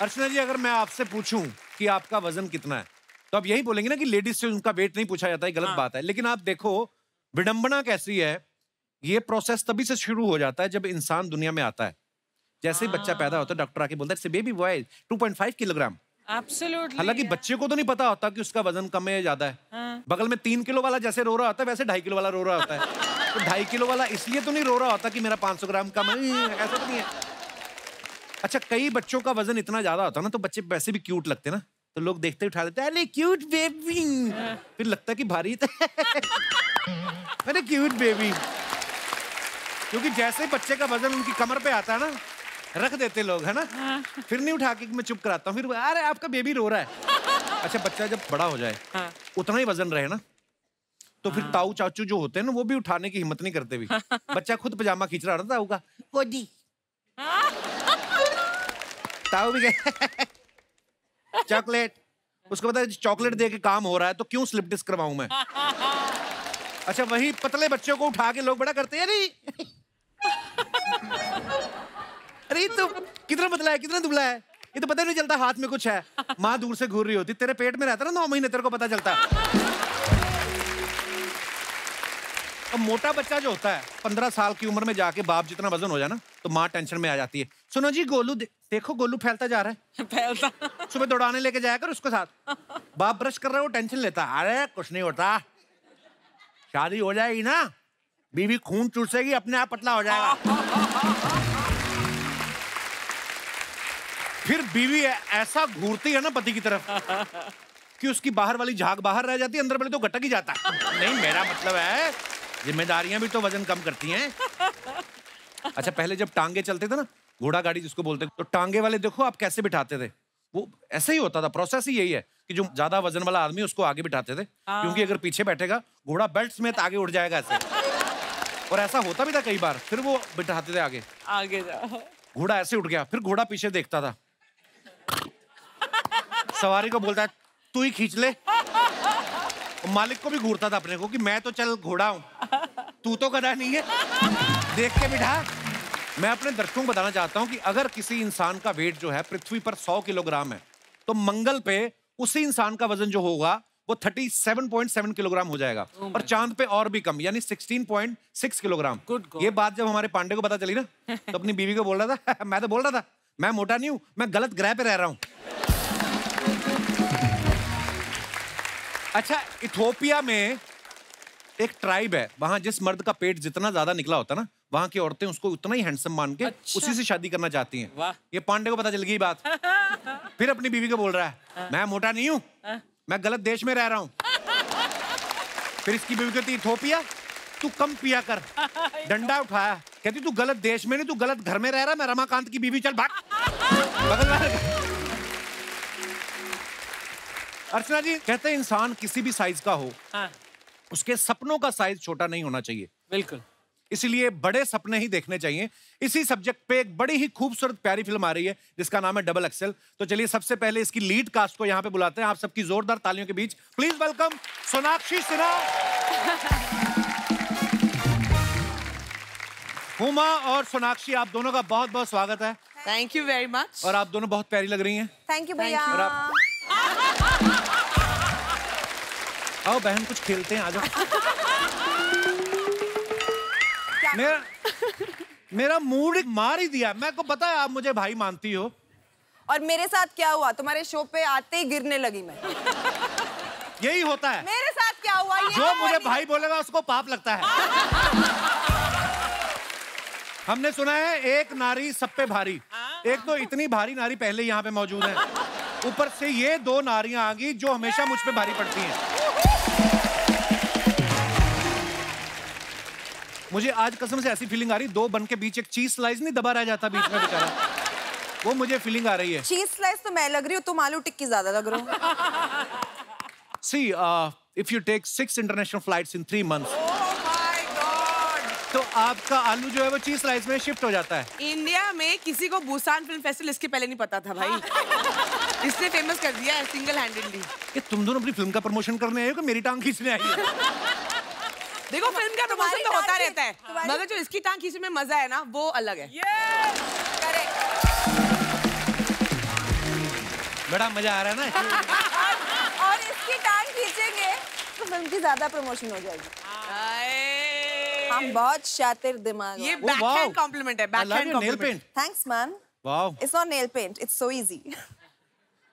अर्चना जी, अगर मैं आपसे पूछूं कि आपका वजन कितना है तो आप यही बोलेंगे ना कि लेडीज से उनका वेट नहीं पूछा जाता है, गलत बात है। लेकिन आप देखो विडंबना कैसी है, ये प्रोसेस तभी से शुरू हो जाता है जब इंसान दुनिया में आता है। जैसे ही बच्चा पैदा होता है, डॉक्टर आके बोलता है बेबी बॉय 2.5 किलोग्राम। हालांकि बच्चे को तो नहीं पता होता कि उसका वजन कम है या ज्यादा है। बगल में 3 किलो वाला जैसे रो रहा होता है वैसे 2.5 किलो वाला रो रहा होता है। तो 2.5 किलो वाला इसलिए तो नहीं रो रहा होता कि मेरा 500 ग्राम कम है, ऐसा तो नहीं है। अच्छा, कई बच्चों का वजन इतना ज्यादा होता है ना तो बच्चे वैसे भी क्यूट लगते हैं ना, तो लोग देखते उठा लेते हैं, अरे क्यूट बेबी। फिर लगता है कि भारी अरे क्यूट बेबी, क्योंकि जैसे बच्चे का वजन उनकी कमर पे आता है ना, रख देते लोग, है ना। फिर नहीं उठा के मैं चुप कराता हूँ, फिर अरे आपका बेबी रो रहा है। अच्छा, बच्चा जब बड़ा हो जाए उतना ही वजन रहे ना, तो फिर ताऊ चाचू जो होते हैं ना वो भी उठाने की हिम्मत नहीं करते भी। बच्चा खुद पजामा खींच रहा था, ताऊ का कोडी, ताऊ भी चॉकलेट, उसको पता है चॉकलेट दे के काम हो रहा है तो क्यों स्लिप डिस्क करवाऊं मैं। अच्छा, वही पतले बच्चों को उठा के लोग बड़ा करते हैं, अरे अरे तो कितना पतला है, कितना दुबला है, ये तो पता नहीं चलता हाथ में कुछ है। माँ दूर से घूर रही होती, तेरे पेट में रहता ना 9 महीने, तेरे को पता चलता। अब मोटा बच्चा जो होता है 15 साल की उम्र में जाके बाप जितना वजन हो जाए ना तो माँ टेंशन में आ जाती है। सुनो जी, गोलू देखो गोलू फैलता जा रहा है, फैलता। सुबह दौड़ाने लेके जाया कर उसके साथ। बाप ब्रश कर रहा है, वो टेंशन लेता, अरे कुछ नहीं होता, शादी हो जाएगी ना, बीवी खून चूसेगी, अपने आप पतला हो जाएगा। फिर बीवी ऐसा घूरती है ना पति की तरफ कि उसकी बाहर वाली झाग बाहर रह जाती है, अंदर वाले तो गटक ही जाता है। नहीं, मेरा मतलब है जिम्मेदारियां भी तो वजन कम करती हैं। अच्छा, पहले जब टांगे चलते थे ना, घोड़ा गाड़ी जिसको बोलते, तो टांगे वाले देखो आप कैसे बिठाते थे, वो ऐसे ही होता था। प्रोसेस ही यही है कि जो ज्यादा वजन वाला आदमी उसको आगे बिठाते थे, क्योंकि अगर पीछे बैठेगा घोड़ा बेल्ट समेत आगे उड़ जाएगा ऐसे। और ऐसा होता भी था कई बार, फिर वो बिठाते थे आगे, आगे घोड़ा ऐसे उठ गया, फिर घोड़ा पीछे देखता था, सवारी को बोलता है तू ही खींच ले। मालिक को भी घूरता था अपने को कि मैं तो चल घोड़ा हूं, तू तो गधा नहीं है, देख के बिठा। मैं अपने दर्शकों को बताना चाहता हूं कि अगर किसी इंसान का वेट जो है पृथ्वी पर 100 किलोग्राम है तो मंगल पे उसी इंसान का वजन जो होगा वो 37.7 किलोग्राम हो जाएगा। और चांद पे और भी कम, यानी 16.6 किलोग्राम। ये बात जब हमारे पांडे को पता चली ना तो अपनी बीवी को बोल रहा था मैं तो बोल रहा था मैं मोटा नहीं हूं, मैं गलत ग्रह पे रह रहा हूं। अच्छा, इथोपिया में एक ट्राइब है, वहां जिस मर्द का पेट जितना ज्यादा निकला होता है ना, वहां की औरतें उसको उतना ही हैंडसम मान के उसी से शादी करना चाहती हैं। ये पांडे को पता चल गई बात। फिर अपनी बीवी को बोल रहा है मैं मोटा नहीं हूं, मैं गलत देश में रह रहा हूं। फिर इसकी बीवी कहती इथोपिया तू कम पिया कर, डंडा उठाया, कहती तू गलत देश में नहीं, तू गलत घर में रह रहा, मैं रमाकांत की बीवी, चल भाग। अर्चना जी कहते हैं इंसान किसी भी साइज का हो, उसके सपनों का साइज छोटा नहीं होना चाहिए। बिल्कुल, इसलिए बड़े सपने ही देखने चाहिए। इसी सब्जेक्ट पे एक बड़ी ही खूबसूरत प्यारी फिल्म आ रही है जिसका नाम है डबल एक्सेल। तो चलिए सबसे पहले इसकी लीड कास्ट को यहाँ पे बुलाते हैं। आप सबकी जोरदार तालियों के बीच प्लीज वेलकम सोनाक्षी सिन्हा, हुमा और सोनाक्षी। आप दोनों का बहुत बहुत स्वागत है। Thank you very much. और आप दोनों बहुत प्यारी लग रही हैं। थैंक यू भैया। आओ बहन कुछ खेलते हैं, आ जाओ। मेरा मूड मार ही दिया। मैं को पता है आप मुझे भाई मानती हो। और मेरे साथ क्या हुआ, तुम्हारे शो पे आते ही गिरने लगी मैं। यही होता है। मेरे साथ क्या हुआ, ये जो मुझे भाई बोलेगा उसको पाप लगता है। हमने सुना है एक नारी सब पे भारी। एक तो इतनी भारी नारी पहले यहाँ पे मौजूद है, ऊपर से ये 2 नारियां आ गई जो हमेशा मुझ पे भारी पड़ती हैं। मुझे आज कसम से ऐसी फीलिंग आ रही, 2 बन के बीच एक चीज स्लाइस नहीं दबा रह जाता बीच में बेचारा, वो मुझे फीलिंग आ रही है। चीज स्लाइस तो मैं लग रही हूँ, तुम आलू टिक्की ज्यादा लग रहे हो। See, if you take 6 international flights in 3 months, तो आपका आलू जो है वो चीज स्लाइस में शिफ्ट हो जाता है। इंडिया में किसी को बुसान फिल्म फेस्टिवल इसके पहले नहीं पता था भाई। इसने फेमस कर दिया है सिंगल हैंडेडली। कि तुम दोनों अपनी फिल्म का प्रमोशन करने आए हो कि मेरी टांग खींचने आई है? देखो फिल्म का प्रमोशन तो होता रहता है, मगर जो इसकी टांग खींचने में मजा है ना वो अलग है। बड़ा मजा आ रहा है ना। और इसकी टांग खींचेंगे तो फिल्म की ज्यादा प्रमोशन हो जाएगी। हम बहुत शातिर दिमाग। ये बैकहैंड कॉम्प्लीमेंट है, backhand compliment. Thanks man. Wow, it's not nail paint, it's so easy.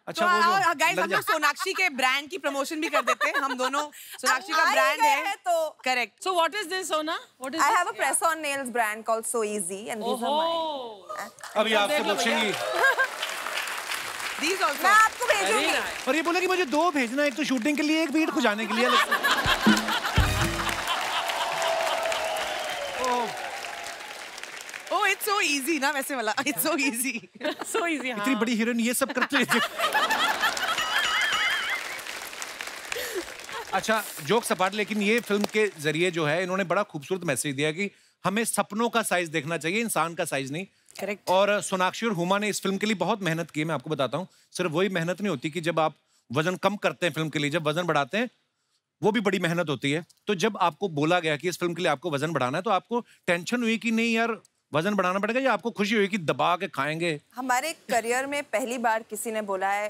अच्छा तो वो जो गाइस हम लोग सोनाक्षी के ब्रांड की प्रमोशन भी कर देते हैं। हम दोनों सोनाक्षी का ब्रांड है तो correct. So what is this, Sona? What is I this? have a press-on nails brand called So Easy, and these are mine. Oh, अभी आपसे पूछेंगी। These also. मैं आपको very भेजूंगी। nice. और ये बोला कि मुझे 2 भेजना, एक तो शूटिंग के लिए, एक बीट खुजाने के लिए। Oh, it's so easy ना वैसे वाला। It's so easy. So easy. इतनी बड़ी हीरोइन ये सब करते हैं। अच्छा, जोक सपाट, लेकिन ये फिल्म के जरिए जो है इन्होंने बड़ा खूबसूरत मैसेज दिया कि हमें सपनों का साइज देखना चाहिए, इंसान का साइज नहीं। Correct. और सोनाक्षी और हुमा ने इस फिल्म के लिए बहुत मेहनत की है, मैं आपको बताता हूँ। सिर्फ वही मेहनत नहीं होती कि जब आप वजन कम करते हैं फिल्म के लिए, जब वजन बढ़ाते हैं वो भी बड़ी मेहनत होती है। तो जब आपको बोला गया कि इस फिल्म के लिए आपको वजन बढ़ाना है, तो आपको टेंशन हुई कि नहीं यार वजन बढ़ाना पड़ेगा, या आपको खुशी हुई कि दबा के खाएंगे? हमारे करियर में पहली बार किसी ने बोला है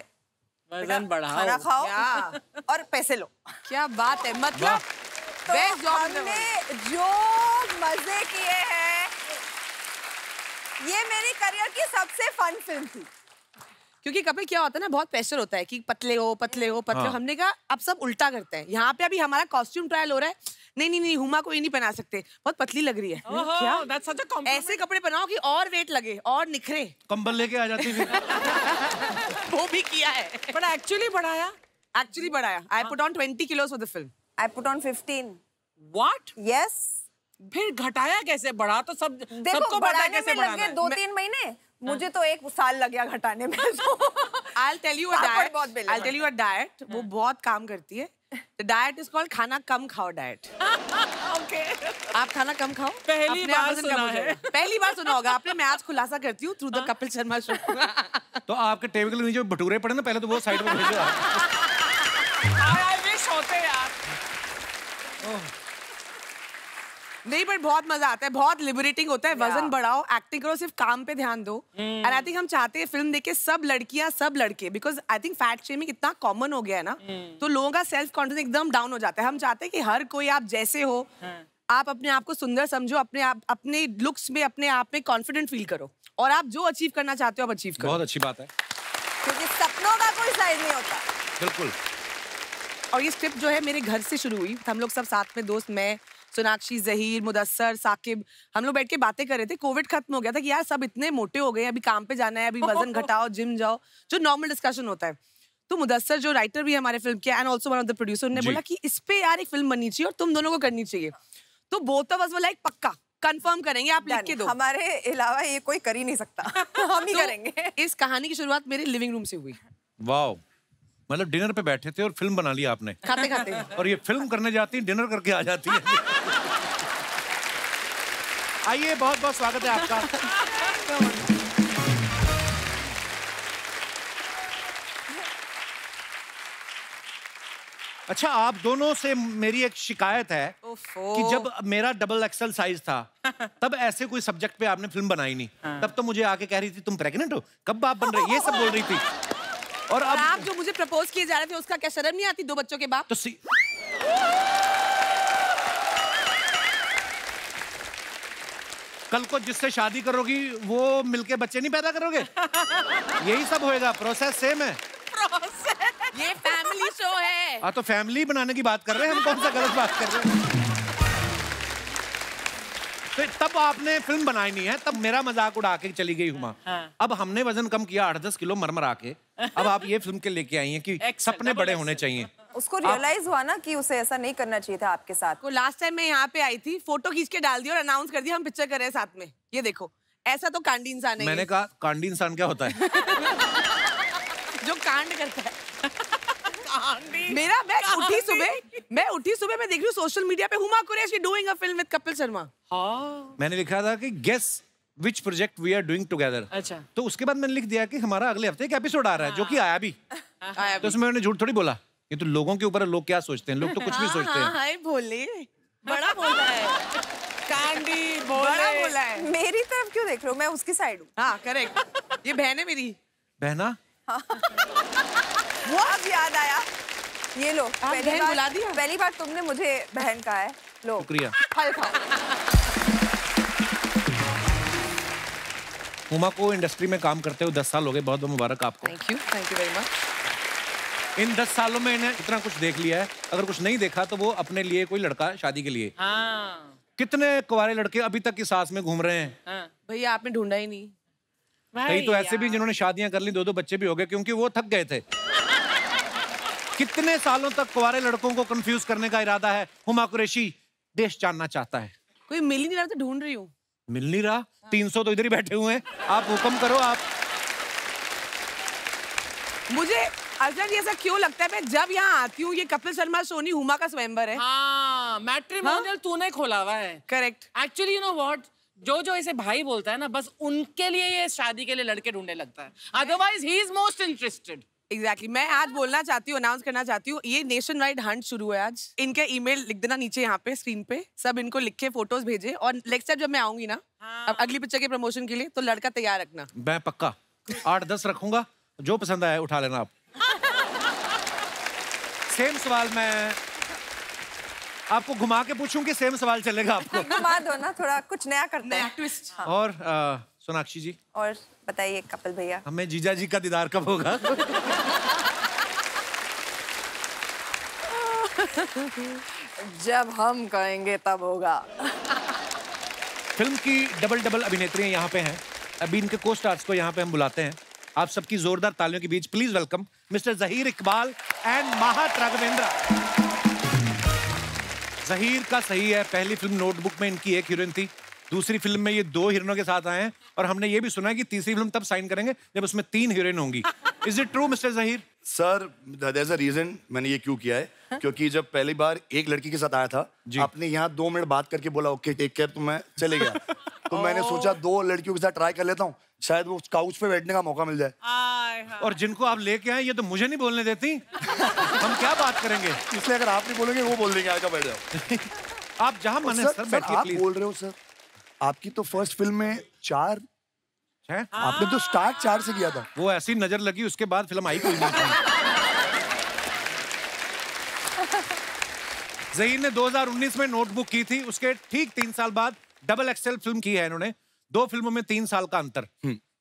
वजन बढ़ाओ। खाना खाओ क्या? और पैसे लो। क्या बात है, मतलब तो Best job in the हमने जो मजे किए हैं, ये मेरी करियर की सबसे फन फिल्म थी। क्योंकि कपिल क्या होता है ना, बहुत प्रेशर होता है कि पतले हो पतले हो पतले हो। हाँ। हमने कहा अब सब उल्टा करते हैं। यहाँ पे अभी हमारा कॉस्ट्यूम ट्रायल हो रहा है। नहीं हुमा को ये नहीं पहना सकते, बहुत पतली लग रही है। Oh, that's such a compliment. ऐसे कपड़े पहनाओ कि और वेट लगे और निखरे। कंबल लेके आ जाती फिर। वो भी किया है। But actually बढ़ाया? एक्चुअली बढ़ाया। I put on 20 kilos for the film. I put on 15. What? Yes. फिर घटाया कैसे? बढ़ा तो सब देखो सबको पता है बढ़ाने कैसे में लग बढ़ाना गए है। 2-3 महीने, मुझे तो 1 साल लग गया घटाने में। I'll tell you a papad diet. बहुत बेले I'll tell you a diet. वो बहुत काम करती है। The diet is called खाना कम खाओ diet. Okay. आप खाना कम खाओ, पहली अपने आप बार वजन कम सुना हो है। जाएगा। पहली बार सुना होगा आपने। मैं आज खुलासा करती हूँ through the Kapil Sharma show. तो आपके टेबल के नीचे भटूरे पड़े ना, पहले तो वो साइड में भेजो। I wish होते यार। नहीं पर बहुत मजा आता है, बहुत लिबरेटिंग होता है। वजन बढ़ाओ, एक्टिंग करो, सिर्फ काम पे ध्यान दो। एंड आई थिंक हम चाहते हैं फिल्म देख के सब लड़कियां सब लड़के, because I think fat shaming इतना कॉमन हो गया है ना, तो लोगों का सेल्फ कॉन्फिडेंस एकदम डाउन हो जाता है। हम चाहते हैं कि हर कोई आप जैसे हो, आप अपने आप को सुंदर समझो, अपने आप अपने लुक्स में अपने आप में कॉन्फिडेंट फील करो, और आप जो अचीव करना चाहते हो आप अचीव करो। बहुत अच्छी बात है, क्योंकि सपनों का कोई साइज नहीं होता। बिल्कुल। और ये स्क्रिप्ट जो है मेरे घर से शुरू हुई। हम लोग सब साथ में दोस्त, मैं, सोनाक्षी, जहीर, मुदस्सर, साकिब, हम लोग बैठ के बातें कर रहे थे। कोविड खत्म हो गया था कि यार सब इतने मोटे हो गए, अभी काम पे जाना है, अभी वजन घटाओ, जिम जाओ, जो नॉर्मल डिस्कशन होता है। तो मुदस्सर जो राइटर भी है हमारे फिल्म के and also one of the producer ने जी। बोला कि इस पे यार एक फिल्म बननी चाहिए और तुम दोनों को करनी चाहिए। तो both of us were like पक्का कंफर्म करेंगे, आप लिख के दो। हमारे अलावा ये कोई कर ही नहीं सकता। हम ही तो करेंगे। इस कहानी की शुरुआत मेरे लिविंग रूम से हुई, वाह, मतलब डिनर पे बैठे थे और फिल्म बना ली आपने। खाते खाते। और ये फिल्म करने जाती है, डिनर करके आ जाती है। आइए, बहुत बहुत स्वागत है आपका। अच्छा, आप दोनों से मेरी एक शिकायत है कि जब मेरा डबल एक्सल साइज था, तब ऐसे कोई सब्जेक्ट पे आपने फिल्म बनाई नहीं। तब तो मुझे आके कह रही थी तुम प्रेग्नेंट हो, कब बाप बन रहे, ये सब बोल रही थी। और और अब आप जो मुझे प्रपोज किए जा रहे थे उसका क्या शर्म नहीं आती, 2 बच्चों के बाप? तो कल को जिससे शादी करोगी वो मिलके बच्चे नहीं पैदा करोगे? यही सब होएगा, प्रोसेस सेम है। ये फैमिली शो है। हाँ, तो फैमिली बनाने की बात कर रहे हैं हम, कौन सा गलत बात कर रहे हैं? तो तब आपने फिल्म बनाई नहीं है, तब मेरा मजाक उड़ा के चली गई हुमा। अब हमने वजन कम किया 8-10 किलो मरमरा के, अब आप ये फिल्म के लेके आई हैं कि सपने बड़े होने चाहिए। उसको रियलाइज हुआ ना कि उसे ऐसा नहीं करना चाहिए था आपके साथ। को लास्ट टाइम मैं यहाँ पे आई थी, फोटो खींच के डाल दी और अनाउंस कर दिया हम पिक्चर कर रहे हैं साथ में, ये देखो। ऐसा तो कांडी इंसान है। मैंने कहा कांडी इंसान क्या होता है? जो कांड करता है। मेरा मैं उठी सुबह मैं देख रही हूँ सोशल मीडिया पे Huma Qureshi doing a film with Kapil Sharma. मैंने लिखा था कि guess which project we are doing together. अच्छा। तो उसके बाद मैंने लिख दिया कि हमारा अगले हफ्ते एक एपिसोड आ रहा है, जो कि आया भी। तो उसमें मैंने झूठ थोड़ी बोला, ये तो लोगों के ऊपर है, लोग क्या सोचते हैं, लोग तो कुछ भी सोचते हैं। हाय बोले, बड़ा बोला है, कांडी बड़ा बोला है। मेरी तरफ क्यों देख रहे हो, मैं उसकी साइड हूँ। हाँ करेक्ट, ये बहन है मेरी। बहना वो अब याद आया। ये लो, बहन बुला दिया? पहली बार तुमने मुझे बहन कहा है। लो शुक्रिया। फल खाओ। हुमा को इंडस्ट्री में काम करते हुए 10 साल हो गए, बहुत बहुत मुबारक आपको। Thank you very much. इन 10 सालों में इन्हें इतना कुछ देख लिया है, अगर कुछ नहीं देखा तो वो अपने लिए कोई लड़का शादी के लिए। हाँ। कितने कुंवारे लड़के अभी तक की सास में घूम रहे हैं। हाँ। भैया आपने ढूंढा ही नहीं। कई तो ऐसे भी जिन्होंने शादियां कर ली, 2-2 बच्चे भी हो गए क्योंकि वो थक गए थे। कितने सालों तक कुंवारे लड़कों को कंफ्यूज करने का इरादा है हुमा कुरैशी, देश जानना चाहता है। कोई मिल ही नहीं रहा तो ढूंढ रही हूँ। मिल नहीं रहा? 300 तो इधर ही बैठे हुए हैं, आप हुक्म करो। आप मुझे असल ऐसा क्यों लगता है, मैं जब यहाँ आती हूँ ये कपिल शर्मा सोनी हुमा का स्वयंवर है। हाँ, मैट्रिमोनियल तूने खोला हुआ है। Correct. Actually you know what, जो इसे भाई बोलता है ना, बस उनके लिए ये शादी के लिए लड़के ढूंढने लगता है, otherwise he is most interested. Exactly मैं आज बोलना चाहती हूँ, अनाउंस करना चाहती हूँ, ये नेशन वाइड हंट शुरू है आज। इनके ईमेल लिख देना नीचे यहाँ पे स्क्रीन पे, सब इनको लिख के फोटोज भेजे, और नेक्स्ट टाइम जब मैं आऊंगी ना अब अगली पिक्चर के प्रमोशन के लिए, तो लड़का तैयार रखना। मैं पक्का 8-10 रखूंगा, जो पसंद आए उठा लेना आप। सेम सवाल मैं आपको घुमा के पूछूं कि सेम सवाल चलेगा आपको? घुमा दो ना, थोड़ा कुछ नया करते हैं। ट्विस्ट। हाँ। और सोनाक्षी जी, और बताइए कपिल भैया, हमें जीजा जी का दीदार कब होगा? जब हम कहेंगे तब होगा। फिल्म की डबल अभिनेत्रियां यहाँ पे हैं। अभी इनके को स्टार्स को यहाँ पे हम बुलाते हैं। आप सबकी जोरदार तालियों के बीच please welcome mister Zaheer Iqbal and Mahat Raghavendra. Zaheer का सही है, पहली फिल्म नोटबुक में इनकी एक हीरोइन थी, दूसरी फिल्म में ये 2 हीरोइनों के साथ आए हैं, और हमने ये भी सुना है कि तीसरी फिल्म तब साइन करेंगे जब उसमें 3 हीरोइन होंगी। Is it true mister Zaheer? Sir there is a reason मैंने ये क्यों किया है, क्योंकि जब पहली बार एक लड़की के साथ आया था, आपने यहाँ 2 मिनट बात करके बोला ओके टेक केयर, तो मैं चले गया। तो मैंने सोचा 2 लड़कियों के साथ ट्राई कर लेता हूँ, शायद वो काउच पे बैठने का मौका मिल जाए। और जिनको आप लेके आए ये तो मुझे नहीं बोलने देती। हम क्या बात करेंगे? इसलिए अगर आप नहीं बोलेंगे वो बोल देंगे, आगे बैठ जाओ। आप जहां मन है सर बैठिए आप प्लीज। बोल रहे हो सर, आपकी तो फर्स्ट फिल्म में 4 है? आपने तो स्टार्ट 4 से किया था। वो ऐसी नजर लगी, उसके बाद फिल्म आई कोई नहीं थी। जहीर ने 2019 में नोटबुक की थी, उसके ठीक 3 साल बाद डबल एक्सेल फिल्म की है इन्होंने। 2 फिल्मों में 3 साल का अंतर।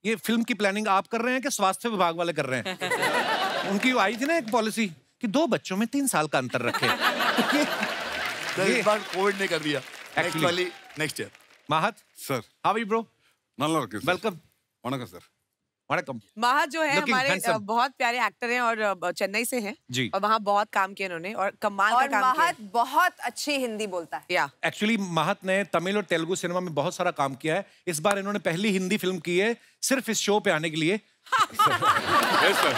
ये फिल्म की प्लानिंग आप कर रहे हैं कि स्वास्थ्य विभाग वाले कर रहे हैं? उनकी आई थी ना एक पॉलिसी कि 2 बच्चों में 3 साल का अंतर रखे। इस बार कोविड ने कर दिया। Actually- next year. Mahat sir how are you bro? நல்லா இருக்கு சார். वेलकम। வணக்கம் சார். वणकम। महत जो है Looking हमारे handsome. बहुत प्यारे एक्टर हैं और चेन्नई से हैं जी। और वहाँ बहुत काम किया इन्होंने और कमाल और का काम किया। महत बहुत अच्छी हिंदी बोलता है। या एक्चुअली महत ने तमिल और तेलुगु सिनेमा में बहुत सारा काम किया है। इस बार इन्होंने पहली हिंदी फिल्म की है सिर्फ इस शो पे आने के लिए। Yes, sir.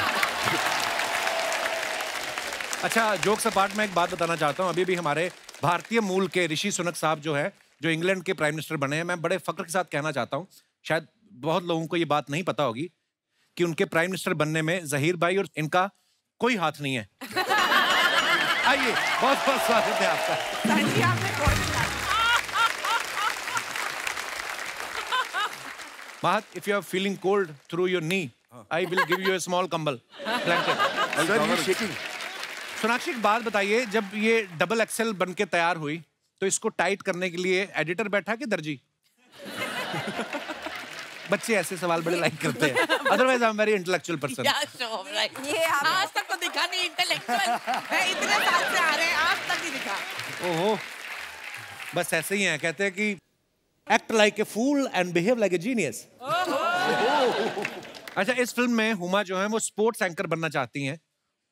अच्छा, जोक्स अपार्ट में एक बात बताना चाहता हूँ। अभी भी हमारे भारतीय मूल के ऋषि सुनक साहब जो है, जो इंग्लैंड के प्राइम मिनिस्टर बने हैं, मैं बड़े फक्र के साथ कहना चाहता हूँ, शायद बहुत लोगों को ये बात नहीं पता होगी कि उनके प्राइम मिनिस्टर बनने में जहीर भाई और इनका कोई हाथ नहीं है। आइए, बहुत बहुत स्वागत है आपका। महत, if you are feeling cold through your knee, I will give you a small कंबल blanket. सर ये शेकिंग। सोनाक्षी, एक बात बताइए, जब ये डबल एक्सेल बन के तैयार हुई तो इसको टाइट करने के लिए एडिटर बैठा कि दर्जी? बच्चे ऐसे सवाल बड़े लाइक करते हैं। Otherwise I am very intellectual person. ये आप आज तक तो दिखा नहीं इंटेलेक्चुअल है, इतने साल से आ रहे हैं, आज तक नहीं दिखा। ओहो, बस ऐसे ही हैं, कहते हैं कि act like a fool and behave like a genius. अच्छा, इस फिल्म में हुमा जो है वो स्पोर्ट्स एंकर बनना चाहती हैं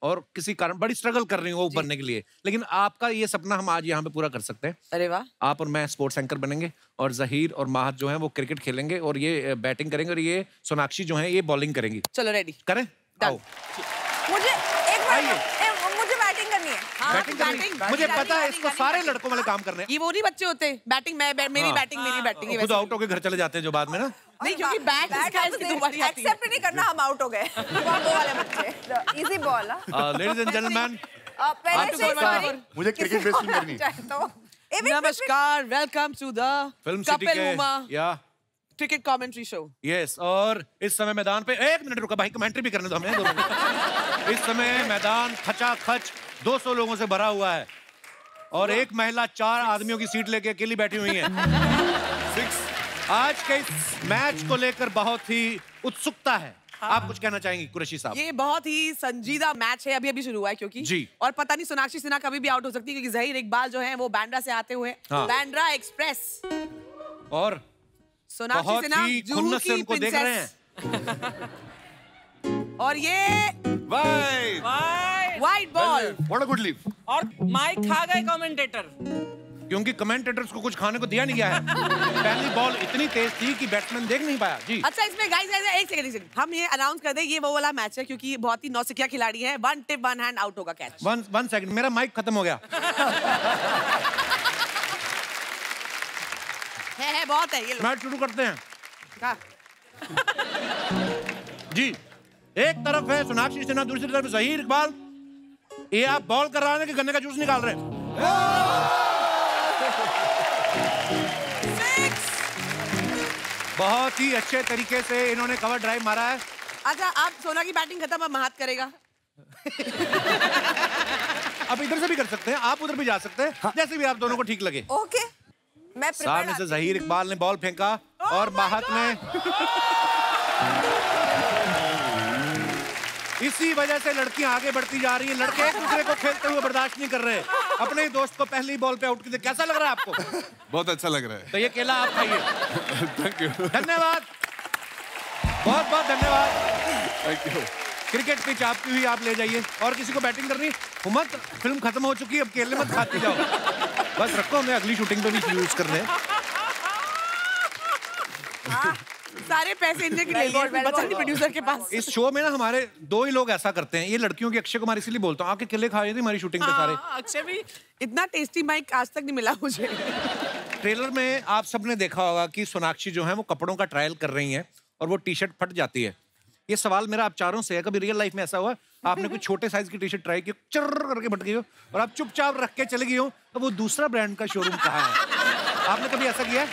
और किसी कारण बड़ी स्ट्रगल कर रही हूँ वो बनने के लिए, लेकिन आपका ये सपना हम आज यहाँ पे पूरा कर सकते हैं। अरे वाह। आप और मैं स्पोर्ट्स एंकर बनेंगे और जहीर और महत जो हैं वो क्रिकेट खेलेंगे और ये बैटिंग करेंगे और ये सोनाक्षी जो हैं ये बॉलिंग करेंगी। चलो रेडी करें? आओ। मुझे एक मिनट, मुझे बैटिंग करनी है। बैटिंग करनी? मुझे पता है इसको सारे लड़कों वाले काम करने हैं। ये वो नहीं बच्चे होते बैटिंग मेरी बैटिंग मेरी बैटिंग ये खुद वैसे। आउट होके घर चले जाते हैं जो बाद में ना। नहीं, क्योंकि बैट इसका इसकी तुम्हारी आती है। एक्सेप्ट नहीं करना, हम आउट हो गए। वो वाले बच्चे। Easy ball. Ladies and gentleman, पहले से आपको मुझे क्रिकेट बेसिंग करनी है। तो नमस्कार, welcome to the film city Kapil के हुमा या क्रिकेट कमेंट्री शो। यस, और इस समय मैदान पे 1 मिनट रुका भाई, कमेंट्री भी करने दो हमें 2 मिनट। इस समय मैदान खचाखच 200 लोगों से भरा हुआ है और एक महिला 4 आदमियों की सीट लेके अकेली बैठी हुई है। आज के इस मैच को लेकर बहुत ही उत्सुकता है। आप कुछ कहना चाहेंगी कुरैशी साहब? ये बहुत ही संजीदा मैच है, अभी अभी शुरू हुआ है क्योंकि जी। और पता नहीं सोनाक्षी सिन्हा कभी भी आउट हो सकती है क्योंकि ज़हीर इकबाल जो है वो बांद्रा से आते हुए बांद्रा एक्सप्रेस और सोनाक्षी बहुत सिन्हा ही जूहू खुन्नस से की उनको देख रहे हैं। और ये white ball What a good leave. और माइक खा गए कमेंटेटर, क्योंकि कमेंटेटर्स को कुछ खाने को दिया नहीं गया है। पहली बॉल इतनी तेज थी कि बैट्समैन देख नहीं पाया। जी अच्छा, इसमें गाइस एक सेकंड हम ये अनाउंस कर दें, ये वो वाला मैच है क्योंकि बहुत ही नौसिखिया खिलाड़ी है। 1 टिप 1 हैंड आउट होगा कैच। 1 सेकंड, मेरा माइक खत्म हो गया। है बहुत है ये लो। मैच शुरू करते हैं हाँ। जी। एक तरफ है सोनाक्षी सिन्हा, दूसरी तरफ ज़हीर इकबाल। ये आप बॉल कर रहे हैं कि गन्ने का जूस निकाल रहे हैं? बहुत ही अच्छे तरीके से इन्होंने कवर ड्राइव मारा है। अच्छा, आप सोना की बैटिंग खत्म, अब महात करेगा। आप इधर से भी कर सकते हैं, आप उधर भी जा सकते हैं, जैसे भी आप दोनों को ठीक लगे। ओके, मैं सामने से ज़हीर इकबाल ने बॉल फेंका और महक ने इसी वजह से लड़कियां आगे बढ़ती जा रही हैं। लड़के एक दूसरे को खेलते हुए बर्दाश्त नहीं कर रहे। अपने ही दोस्त को पहली बॉल पे आउट किया। कैसा लग रहा है आपको? बहुत अच्छा लग रहा है। तो ये केला आप खाइए। Thank you. धन्यवाद, बहुत बहुत धन्यवाद। Thank you. क्रिकेट पिच आपकी हुई, आप ले जाइए। और किसी को बैटिंग करनी मत, फिल्म खत्म हो चुकी है, अब केले मत खाती जाओ। बस रखो, हमें अगली शूटिंग पे भी यूज कर रहे। सारे पैसे इनके लिए बचा नहीं प्रोड्यूसर के पास। इस शो में ना हमारे 2 ही लोग ऐसा करते हैं। ये लड़कियों की अक्षय कुमार इसीलिए बोलता हूँ, आके केले खाए थे हमारी शूटिंग पे सारे। अक्षय भी इतना टेस्टी माइक आज तक नहीं मिला मुझे। ट्रेलर में आप सबने देखा होगा कि सोनाक्षी जो है वो कपड़ों का ट्रायल कर रही हैं और वो टी शर्ट फट जाती है। ये सवाल मेरा आप चारों से है, कभी रियल लाइफ में ऐसा हुआ आपने कोई छोटे साइज की टी शर्ट ट्राई की, चर्र करके फट गई हो और आप चुपचाप रख के चले गई हो, तो वो दूसरा ब्रांड का शोरूम कहाँ है? आपने कभी ऐसा किया?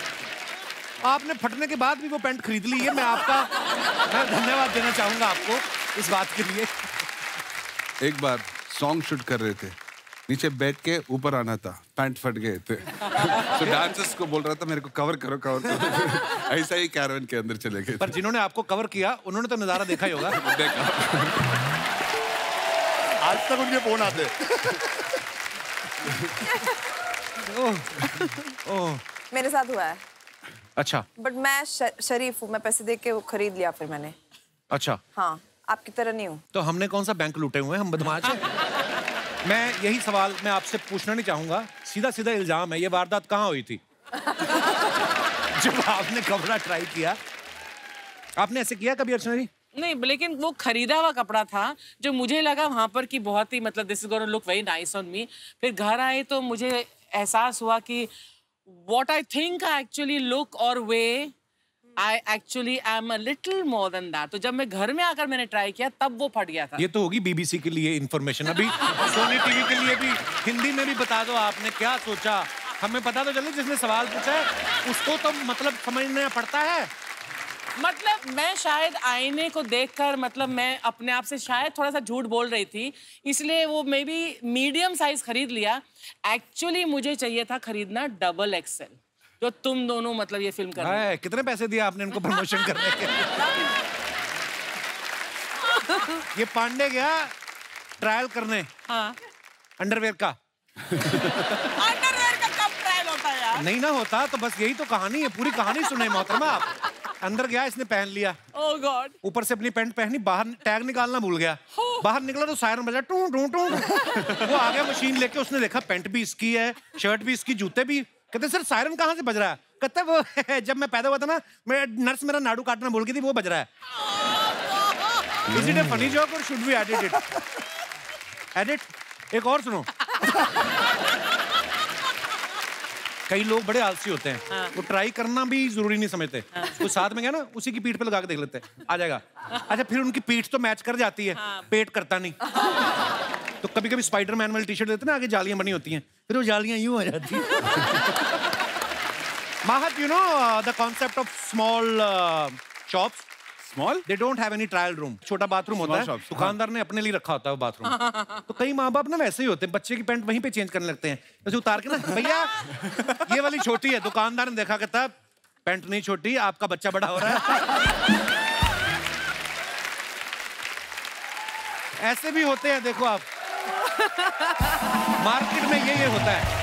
आपने फटने के बाद भी वो पैंट खरीद ली है। मैं धन्यवाद देना चाहूंगा आपको इस बात के लिए। एक बार सॉन्ग शूट कर रहे थे, नीचे बैठ के ऊपर आना था, पैंट फट गए थे। तो डांसर्स को बोल रहा था मेरे को कवर करो कवर करो। ऐसा ही कैरवन के अंदर चले गए। पर जिन्होंने आपको कवर किया उन्होंने तो नजारा देखा ही होगा। देखा। आज तक उनके फोन आते। ओह, मेरे साथ हुआ है। अच्छा। बट मैं शरीफ हूँ, मैं पैसे दे के वो खरीद लिया फिर मैंने। अच्छा, हाँ, आपकी तरह नहीं हूँ। तो हमने कौन सा बैंक लूटे हुए हैं, हम बदमाश हैं। मैं यही सवाल मैं आपसे पूछना नहीं चाहूंगा, सीधा सीधा इल्जाम है, ये वारदात कहाँ हुई थी? जब आपने कपड़ा ट्राई किया, आपने ऐसे किया कभी अर्चना जी? नहीं, लेकिन वो खरीदा हुआ कपड़ा था जो मुझे लगा वहां पर कि बहुत ही मतलब this is gonna look very nice on me. फिर घर आए तो मुझे एहसास हुआ कि what I think I actually look or weigh, I actually am a little more than that. तो जब मैं घर में आकर मैंने ट्राई किया तब वो फट गया था। ये तो होगी BBC के लिए इंफॉर्मेशन। अभी सोनी टीवी के लिए भी हिंदी में भी बता दो, आपने क्या सोचा? हमें पता तो चले, जिसने सवाल पूछा है उसको तो मतलब समझना पड़ता है। मतलब मैं शायद आईने को देखकर मतलब मैं अपने आप से शायद थोड़ा सा झूठ बोल रही थी, इसलिए वो मे बी मीडियम साइज खरीद लिया। एक्चुअली मुझे चाहिए था खरीदना XXL, जो तुम दोनों मतलब ये फिल्म कर रहे हैं। कितने पैसे दिए आपने इनको प्रमोशन करने के? ये पांडे गया ट्रायल करने अंडरवेयर का। अंडरवेयर का कब ट्रायल होता है यार? नहीं ना होता तो बस यही तो कहानी है, पूरी कहानी सुने मोहतरमा आप। अंदर गया, इसने पहन लिया, ओह गॉड, ऊपर से अपनी पैंट पहनी, बाहर टैग निकालना भूल गया। बाहर निकला तो सायरन बजा, टू टू टू। वो आ गया मशीन लेके, उसने देखा पैंट भी इसकी है, शर्ट भी इसकी, जूते भी। कहते सर सायरन कहाँ से बज रहा है? कहता वो जब मैं पैदा हुआ था ना, नर्स मेरा नाड़ू काटना भूल गई थी, वो बज रहा है। Is it a funny joke or should we edit it? Edit? एक और सुनो। कई लोग बड़े आलसी होते हैं, वो ट्राई करना भी जरूरी नहीं समझते। वो साथ में गया ना, उसी की पीठ पे लगा के देख लेते हैं, आ जाएगा। अच्छा, फिर उनकी पीठ तो मैच कर जाती है, पेट करता नहीं। तो कभी कभी स्पाइडरमैन वाली टी शर्ट देते ना, आगे जालियां बनी होती हैं, फिर वो जालियां यूं हो जाती हैं। Mahat, you know the concept of small shops. Small? They don't have any trial room. छोटा बाथरूम होता है, दुकानदार ने अपने लिए रखा होता है वो बाथरूम। तो कई माँ बाप ना वैसे ही होते हैं, बच्चे की पैंट वहीं पे चेंज करने लगते हैं, जैसे उतार के ना, भैया ये वाली छोटी है। दुकानदार ने देखा, कहता पैंट नहीं छोटी, आपका बच्चा बड़ा हो रहा है। ऐसे भी होते हैं, देखो आप मार्केट में ये होता है।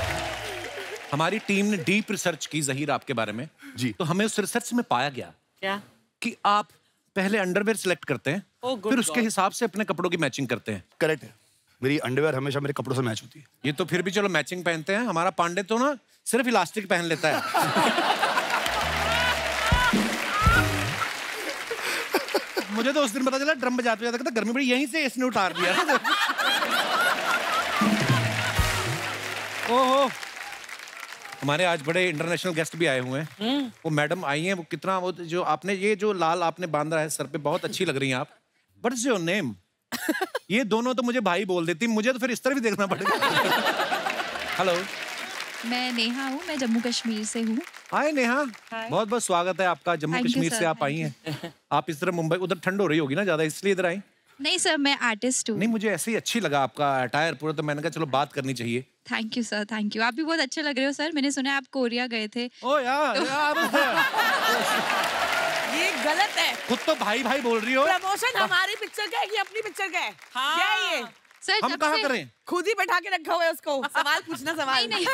हमारी टीम ने डीप रिसर्च की ज़हीर आपके बारे में जी। तो हमें उस रिसर्च में पाया गया क्या कि आप पहले अंडरवेयर सिलेक्ट करते हैं, फिर उसके हिसाब से अपने कपड़ों की मैचिंग करते हैं। करेक्ट है, मेरी अंडरवेयर हमेशा मेरे कपड़ों से मैच होती है। ये तो फिर भी चलो मैचिंग पहनते हैं, हमारा पांडे तो ना सिर्फ इलास्टिक पहन लेता है। मुझे तो उस दिन पता चला ड्रम बजाते हुए, कहता गर्मी बड़ी, यहीं से इसने उतार दिया। ओहो, हमारे आज बड़े इंटरनेशनल गेस्ट भी आए हुए हैं। वो मैडम आई हैं, वो कितना, वो जो आपने ये जो लाल आपने बांधा है सर पे, बहुत अच्छी लग रही हैं आप। What is your name? ये दोनों तो मुझे भाई बोल देती, मुझे तो फिर इस तरह भी देखना पड़ेगा। हेलो, मैं नेहा हूँ, मैं जम्मू कश्मीर से हूँ। हाय नेहा, बहुत बहुत स्वागत है आपका। जम्मू कश्मीर से आप आई हैं। आप इस तरह मुंबई, उधर ठंड हो रही होगी ना ज्यादा, इसलिए इधर आई? नहीं सर, मैं आर्टिस्ट हूँ। नहीं, मुझे ऐसे ही अच्छी लगा आपका अटायर पूरा, तो मैंने कहा चलो बात करनी चाहिए। Thank you sir, thank you. आप भी बहुत अच्छे लग रहे हो सर। मैंने सुना है आप कोरिया गए थे। ओ यार, ये गलत है। खुद तो भाई भाई बोल रही हो। प्रमोशन हमारी पिक्चर का है कि अपनी पिक्चर का है? क्या है ये? सर हम कहाँ करें? खुद ही बैठा के रखा हुआ है उसको। सवाल पूछना, सवाल नहीं।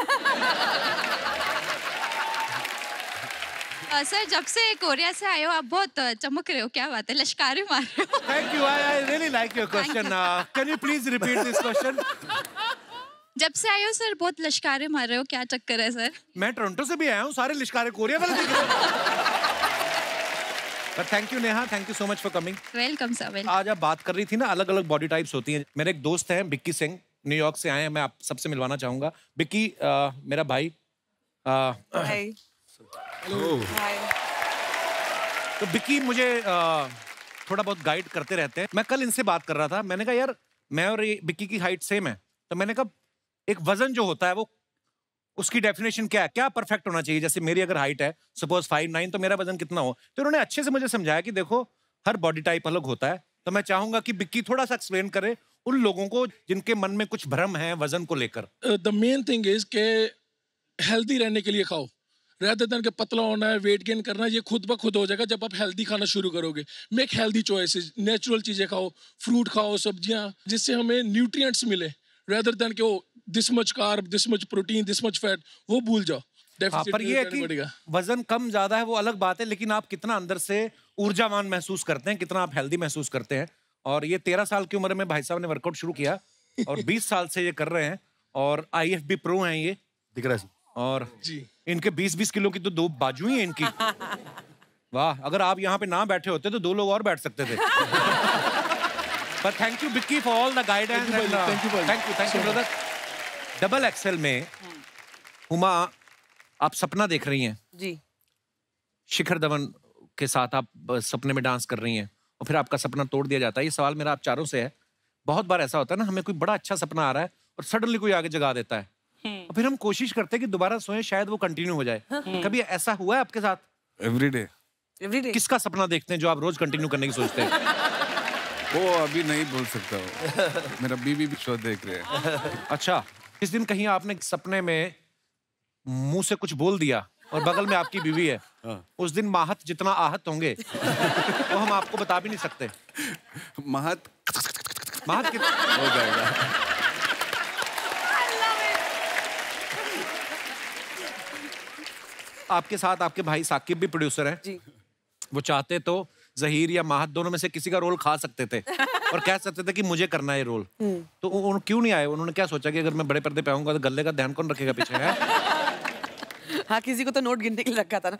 सर, जब से कोरिया से आए हो आप बहुत चमक रहे हो। क्या बात है, लश्कारे मार रहे हो। Thank you. I really like your question. Can you please repeat this question? जब से आए हो सर बहुत लश्कारे मार रहे हो, क्या चक्कर है सर? मैं टोरंटो से भी आया हूँ, सारे लिश्कारे कोरिया वाले दिख रहे हैं। But thank you Neha, thank you so much for coming. Welcome sir, welcome. आज आप बात कर रही थी ना, अलग अलग बॉडी टाइप्स होती हैं। मेरे एक दोस्त हैं बिक्की सिंह, न्यूयॉर्क से आए हैं, मैं आप सबसे मिलवाना चाहूंगा। बिक्की मेरा भाई। हाय। तो बिक्की मुझे थोड़ा बहुत गाइड करते रहते हैं। मैं कल इनसे बात कर रहा था, मैंने कहा यार मैं और ये बिक्की की हाइट सेम है, तो मैंने कहा एक वजन जो होता है वो उसकी डेफिनेशन क्या है, क्या परफेक्ट होना चाहिए। जैसे मेरी अगर हाइट है सपोज 5'9", तो मेरा वजन कितना हो। तो उन्होंने अच्छे से मुझे समझाया कि देखो हर बॉडी टाइप अलग होता है। तो मैं चाहूंगा कि बिक्की थोड़ा सा एक्सप्लेन करे उन लोगों को जिनके मन में कुछ भ्रम है वजन को लेकर। द मेन थिंग इज के हेल्दी रहने के लिए खाओ, rather than के पतला होना है, वेट गेन करना है, ये खुद ब खुद हो जाएगा जब आप हेल्दी खाना शुरू करोगे। मेक हेल्दी चॉइसेस, नेचुरल चीजें खाओ, फ्रूट खाओ, सब्जियां, जिससे हमें न्यूट्रिएंट्स मिले, rather than के वो this much carb, this much protein, this much fat, वो भूल जाओ। पर ये है कि वजन कम ज्यादा है वो अलग बात है, लेकिन आप कितना अंदर से ऊर्जावान महसूस करते हैं, कितना आप हेल्दी महसूस करते हैं। और ये 13 साल की उम्र में भाई साहब ने वर्कआउट शुरू किया और 20 साल से ये कर रहे हैं और IFB प्रो हैं ये, दिख रहा है और इनके 20-20 किलो की तो 2 बाजू ही हैं इनकी। वाह, अगर आप यहाँ पे ना बैठे होते तो 2 लोग और बैठ सकते थे। पर thank you Bikki for all the guidance. Thank you brother. Double XL में हुमा आप सपना देख रही हैं जी, शिखर धवन के साथ आप सपने में डांस कर रही हैं और फिर आपका सपना तोड़ दिया जाता है। ये सवाल मेरा आप चारों से है। बहुत बार ऐसा होता है ना, हमें कोई बड़ा अच्छा सपना आ रहा है और सडनली कोई आगे जगा देता है और फिर हम कोशिश करते हैं कि दोबारा सोएं, शायद वो कंटिन्यू हो जाए। कभी ऐसा हुआ है आपके साथ? एवरीडे। किसका सपना देखते हैं जो आप रोज कंटिन्यू करने की सोचते हैं? वो अभी नहीं बोल सकता हूँ। मेरा बीबी भी शो देख रहे हैं। अच्छा, इस दिन कहीं आपने सपने में मुंह से कुछ बोल दिया और बगल में आपकी बीवी है, उस दिन माहत जितना आहत होंगे वो हम आपको बता भी नहीं सकते। महत हो जाएगा। आपके साथ आपके भाई साकिब भी प्रोड्यूसर हैं जी। वो चाहते तो ज़हीर या माहत दोनों में से किसी का रोल खा सकते थे और कह सकते थे कि मुझे करना है ये रोल। तो उन्होंने क्यों नहीं आए? उन्होंने क्या सोचा कि अगर मैं बड़े पर्दे पे आऊंगा तो गले का ध्यान कौन रखेगा पीछे है? हाँ, किसी को तो नोट गिनने के लिए रखा था ना।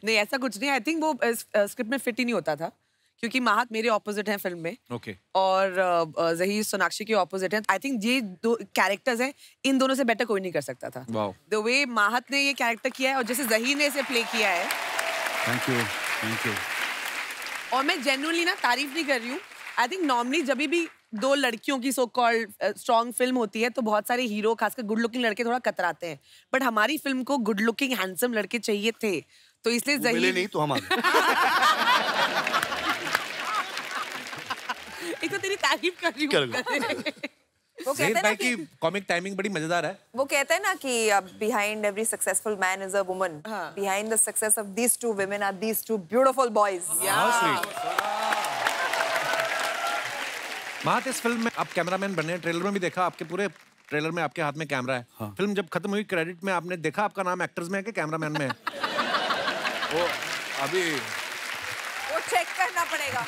नहीं, ऐसा कुछ नहीं। आई थिंक वो स्क्रिप्ट में फिट ही नहीं होता था क्योंकि माहत मेरे ऑपोजिट हैं फिल्म में। ओके। और ज़हीर सोनाक्षी के ऑपोजिट हैं। आई थिंक ये 2 कैरेक्टर्स हैं, इन दोनों से बेटर कोई नहीं कर सकता था। द वे माहत ने ये कैरेक्टर किया है और जैसे ज़हीर ने इसे प्ले किया है। Thank you. और मैं जेन्युइनली ना तारीफ नहीं कर रही हूँ। आई थिंक नॉर्मली जब भी दो लड़कियों की सो कॉल्ड स्ट्रॉन्ग फिल्म होती है तो बहुत सारे हीरो खासकर गुड लुकिंग लड़के थोड़ा कतराते हैं, बट हमारी फिल्म को गुड लुकिंग हैंडसम लड़के चाहिए थे, तो इसलिए मिले नहीं तो हम एक तो तेरी तारीफ कर रही हूँ। वो कहते हैं ना कि कॉमिक टाइमिंग बड़ी मजेदार है। वो कहते हैं ना कि behind every successful man is a woman. Behind the success of these two women are these two beautiful boys. महत, इस फिल्म में आप कैमरामैन बने, ट्रेलर में भी देखा, आपके पूरे ट्रेलर में आपके हाथ में कैमरा है। हाँ। फिल्म जब खत्म हुई क्रेडिट में आपने देखा आपका नाम एक्टर्स में है कि कैमरामैन में है? वो अभी वो चेक करना पड़ेगा।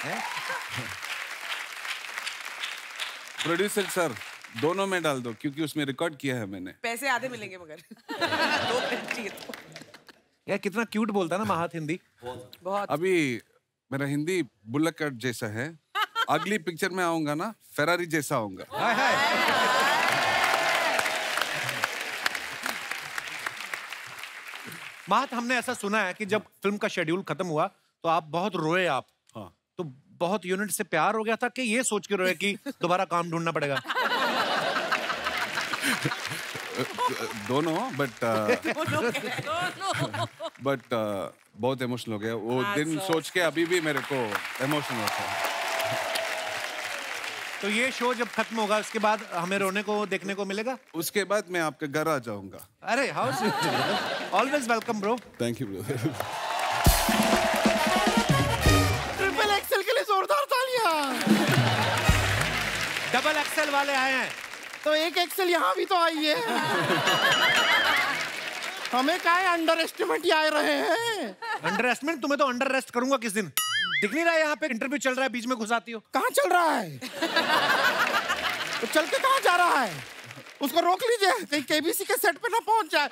प्रोड्यूसर सर दोनों में डाल दो क्योंकि उसमें रिकॉर्ड किया है मैंने। पैसे आधे मिलेंगे मगर 2 मिनट चाहिए तो। यार कितना क्यूट बोलता है ना महत हिंदी। बहुत। अभी मेरा हिंदी बुल्लक कट जैसा है, अगली पिक्चर में आऊंगा ना फेरारी जैसा आऊंगा। हाय हाय। महत, हमने ऐसा सुना है कि जब फिल्म का शेड्यूल खत्म हुआ तो आप बहुत रोए आप। हाँ। तो बहुत यूनिट से प्यार हो गया था कि ये सोच के रोए कि दोबारा काम ढूंढना पड़ेगा? दोनों, बट बहुत इमोशनल हो गया वो दिन सोच के, अभी भी मेरे को इमोशनल होता है। तो ये शो जब खत्म होगा उसके बाद हमें रोने को देखने को मिलेगा? उसके बाद मैं आपके घर आ जाऊंगा। अरे how sweet, always welcome bro. Thank you bro. Triple XL के लिए जोरदार तालियां। डबल एक्सेल वाले आए हैं तो एक एक्सेल यहाँ भी तो आई है। हमें क्या है, अंडर एस्टिमेट आए रहे हैं। Under estimate? तुम्हें तो अंडर रेस्ट करूंगा किस दिन। दिख नहीं रहा है यहाँ पे इंटरव्यू चल रहा है, बीच में घुसाती हो। कहाँ चल रहा है? तो चल के कहाँ जा रहा है? उसको रोक लीजिए कहीं केबीसी के सेट पे ना पहुंच जाए।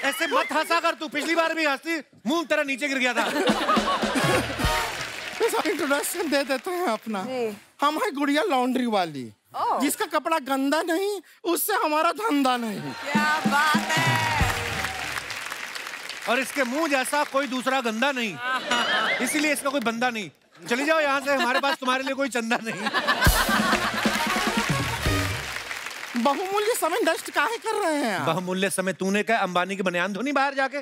ऐसे मत हंसा कर, तू पिछली बार भी हंसी, मुंह तेरा नीचे गिर गया था। इंट्रोडक्शन दे देते हैं अपना। हम है गुड़िया लॉन्ड्री वाली, जिसका कपड़ा गंदा नहीं उससे हमारा धंधा नहीं। क्या बात है। और इसके मुंह जैसा कोई दूसरा गंदा नहीं, इसीलिए इसका कोई बंदा नहीं। चली जाओ यहाँ से, हमारे पास तुम्हारे लिए कोई चंदा नहीं। बहुमूल्य समय नष्ट काहे कर रहे हैं? बहुमूल्य समय तूने क्या अंबानी की बनियान धोनी बाहर जाके?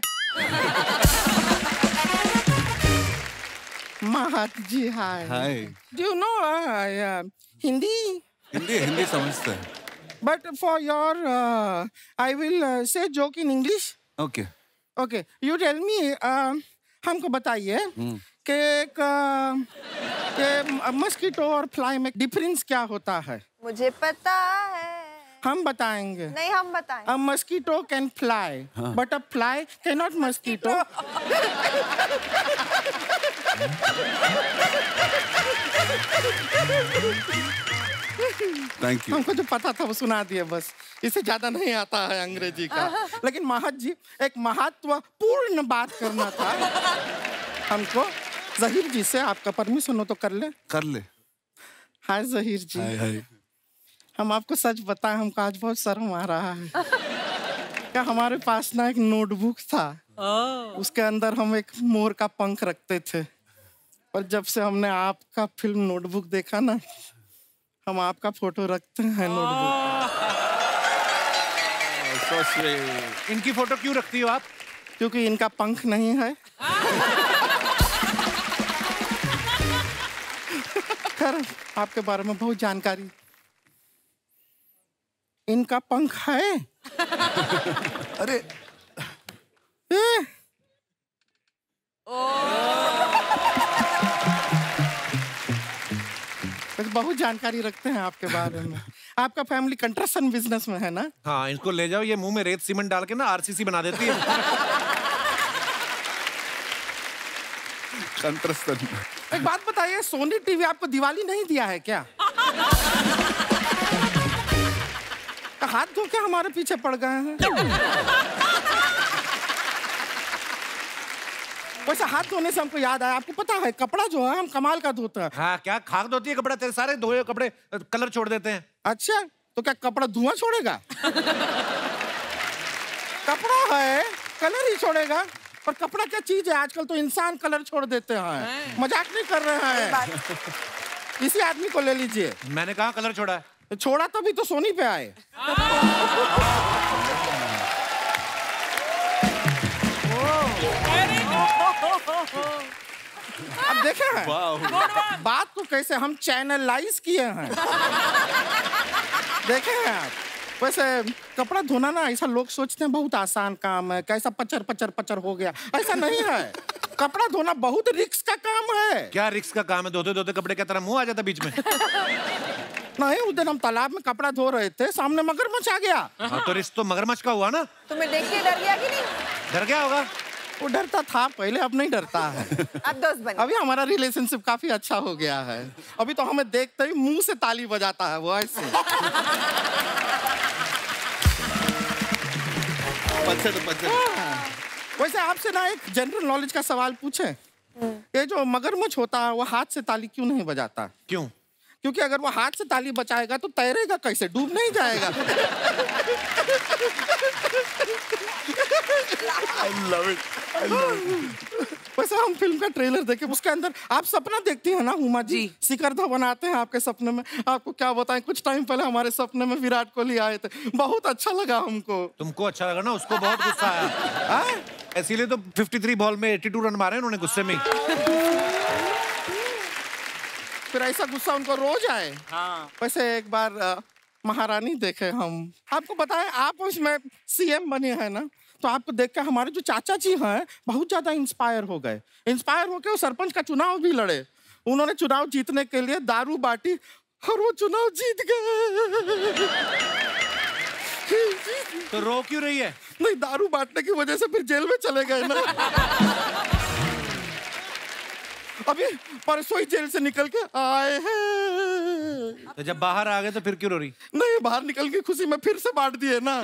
Mahat ji hi. Hi. Do you know Hindi? Hindi समझते हैं। But for your I will say joke in English. Okay okay, you tell me, हमको बताइए कि मस्कीटो और फ्लाई में डिफरेंस क्या होता है? मुझे पता है। हम बताएंगे। नहीं, हम बताएंगे। A mosquito can fly, but a fly cannot mosquito. Thank you. हमको जो पता था वो सुना दिए बस, इससे ज्यादा नहीं आता है अंग्रेजी का। लेकिन महत जी, एक महत्वपूर्ण बात करना था हमको। जहीर जी से आपका परमिशन हो तो कर ले? कर ले। हाय जहीर जी। हाय हाय। हम आपको सच बताएं, हमको आज बहुत शर्म आ रहा है। क्या हमारे पास ना एक नोटबुक था, उसके अंदर हम एक मोर का पंख रखते थे, और जब से हमने आपका फिल्म नोटबुक देखा ना, हम आपका फोटो रखते हैं नोटबुक। So sweet। इनकी फोटो क्यों रखती हो आप? क्योंकि इनका पंख नहीं है। खैर, आपके बारे में बहुत जानकारी। इनका पंख है। अरे बहुत जानकारी रखते हैं आपके बारे में। आपका फैमिली कंस्ट्रक्शन बिजनेस में है ना? हाँ, इनको ले जाओ, ये मुंह में रेत सीमेंट डाल के ना आरसीसी बना देती है। कंस्ट्रक्शन। एक बात बताइए, सोनी टीवी आपको दिवाली नहीं दिया है क्या? हाथ धो के हमारे पीछे पड़ गए हैं। वैसे हाथ धोने से हमको याद आया, आपको पता है कपड़ा जो है हम कमाल का धोते हैं। हाँ, क्या खाक धोती है कपड़ा? तेरे सारे धोए कपड़े कलर छोड़ देते हैं। अच्छा, तो क्या कपड़ा धुआं छोड़ेगा? कपड़ा है कलर ही छोड़ेगा। पर कपड़ा क्या चीज है, आजकल तो इंसान कलर छोड़ देते हैं। मजाक नहीं कर रहे हैं। इसी आदमी को ले लीजिए। मैंने कहा कलर छोड़ा है। छोड़ा तभी तो सोनी पे आए। अब देखे हैं बात को कैसे हम चैनलाइज किए हैं। देखे हैं आप। वैसे कपड़ा धोना ना ऐसा लोग सोचते हैं बहुत आसान काम है, कैसा पचर पचर पचर हो गया। ऐसा नहीं है। कपड़ा धोना बहुत रिस्क का काम है। क्या रिस्क का काम है? धोते धोते कपड़े की तरह मुंह आ जाता बीच में। नहीं, उस दिन हम तालाब में कपड़ा धो रहे थे, सामने मगरमच्छ आ गया। हाँ, तो रिस्क तो मगरमच्छ का हुआ ना। तुम्हें देख के डर गया कि नहीं? डर गया होगा। वो डरता था पहले, अब नहीं डरता है। अब दोस्त बने। अभी हमारा रिलेशनशिप काफी अच्छा हो गया है। अभी तो हमें देखते ही मुंह से ताली बजाता है वो ऐसे। वैसे आपसे ना एक जनरल नॉलेज का सवाल पूछे। ये जो मगरमच्छ होता है वो हाथ से ताली क्यों नहीं बजाता? क्यों? क्योंकि अगर वो हाथ से ताली बजाएगा तो तैरेगा कैसे, डूब नहीं जाएगा। I love it. I love it. वैसे हम फिल्म का ट्रेलर देखे, उसके अंदर आप सपना देखती हैं ना उमा जी, शिखरधा बनाते हैं आपके सपने में। आपको क्या बताएं, कुछ टाइम पहले हमारे सपने में विराट कोहली आए थे, बहुत अच्छा लगा हमको। तुमको अच्छा लगा ना, उसको बहुत गुस्सा आया। इसीलिए तो 53 बॉल में 82 रन मारे उन्होंने गुस्से में। फिर ऐसा गुस्सा उनको रोज आए। वैसे एक बार महारानी देखे हम, आपको बताएं आप उसमें सीएम बने हैं ना, तो आपको देख के हमारे जो चाचा जी हैं बहुत ज्यादा इंस्पायर हो गए। इंस्पायर होके वो सरपंच का चुनाव भी लड़े। उन्होंने चुनाव जीतने के लिए दारू बांटी और वो चुनाव जीत गए। तो रो क्यों रही है? नहीं, दारू बांटने की वजह से फिर जेल में चले गए ना। अभी परसों ही जेल से निकल के आए हैं। तो जब बाहर आ गए तो फिर क्यों रो रही? नहीं, बाहर निकल के खुशी में फिर से बांट दिए ना।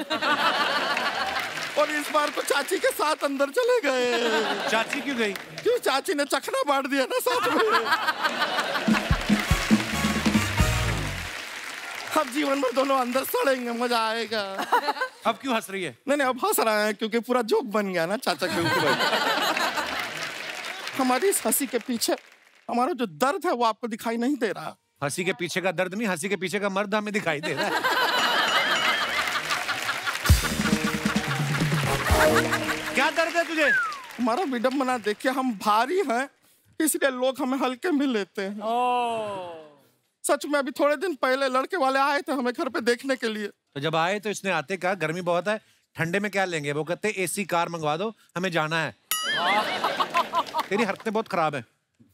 और इस बार तो चाची के साथ अंदर चले गए। चाची क्यों गई? क्यों, चाची ने चखना बांट दिया ना साथ में। अब जीवन में दोनों अंदर सड़ेंगे, मजा आएगा। अब क्यों हंस रही है? नहीं, अब हंस रहा है क्योंकि पूरा जोक बन गया ना चाचा के ऊपर। हमारी इस हंसी के पीछे हमारा जो दर्द है वो आपको दिखाई नहीं दे रहा। हंसी के पीछे का दर्द नहीं, हंसी के पीछे का मर्द हमें दिखाई दे रहा है। क्या दर्द है तुझे? हमारा विडम्बना देखिए, हम भारी हैं इसलिए लोग हमें हल्के में लेते हैं। सच में अभी थोड़े दिन पहले लड़के वाले आए थे हमें घर पे देखने के लिए। तो जब आए तो इसने आते कहा गर्मी बहुत है, ठंडे में क्या लेंगे? वो कहते एसी कार मंगवा दो, हमें जाना है। तेरी हरकतें बहुत खराब है।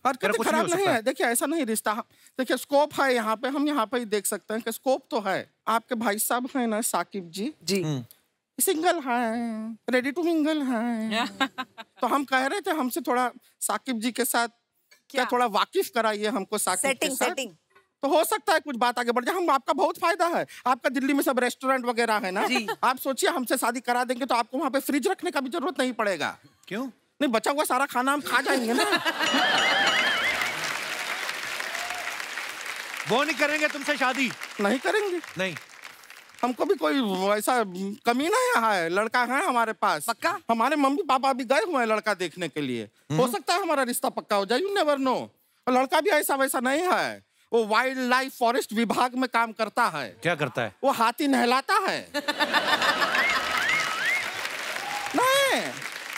हरकतें खराब नहीं है। देखिए ऐसा नहीं रिश्ता। देखिए स्कोप है यहाँ पे, हम यहाँ पे ही देख सकते हैं कि स्कोप तो है। आपके भाई साहब है ना साकिब जी, सिंगल हैं, रेडी टू मिंगल हैं। तो हम कह रहे थे हमसे थोड़ा साकिब जी के साथ क्या थोड़ा वाकिफ कराइए हमको साकिब के साथ। सेटिंग तो हो सकता है कुछ बात आगे बढ़ जाए। हम आपका बहुत फायदा है, आपका दिल्ली में सब रेस्टोरेंट वगैरह है ना। आप सोचिए हमसे शादी करा देंगे तो आपको वहाँ पे फ्रिज रखने का भी जरूरत नहीं पड़ेगा। क्यों? नहीं, बचा हुआ सारा खाना हम खा जाएंगे ना। वो नहीं करेंगे तुमसे शादी? नहीं करेंगे। नहीं, हमको भी कोई ऐसा कमी नहीं है। लड़का है हमारे पास पक्का। हमारे मम्मी पापा भी गए हुए हैं लड़का देखने के लिए। हो सकता है हमारा रिश्ता पक्का हो जाए, यू नेवर नो। और लड़का भी ऐसा वैसा नहीं है। वो वाइल्ड लाइफ फॉरेस्ट विभाग में काम करता है। क्या करता है? वो हाथी नहलाता है। नहीं,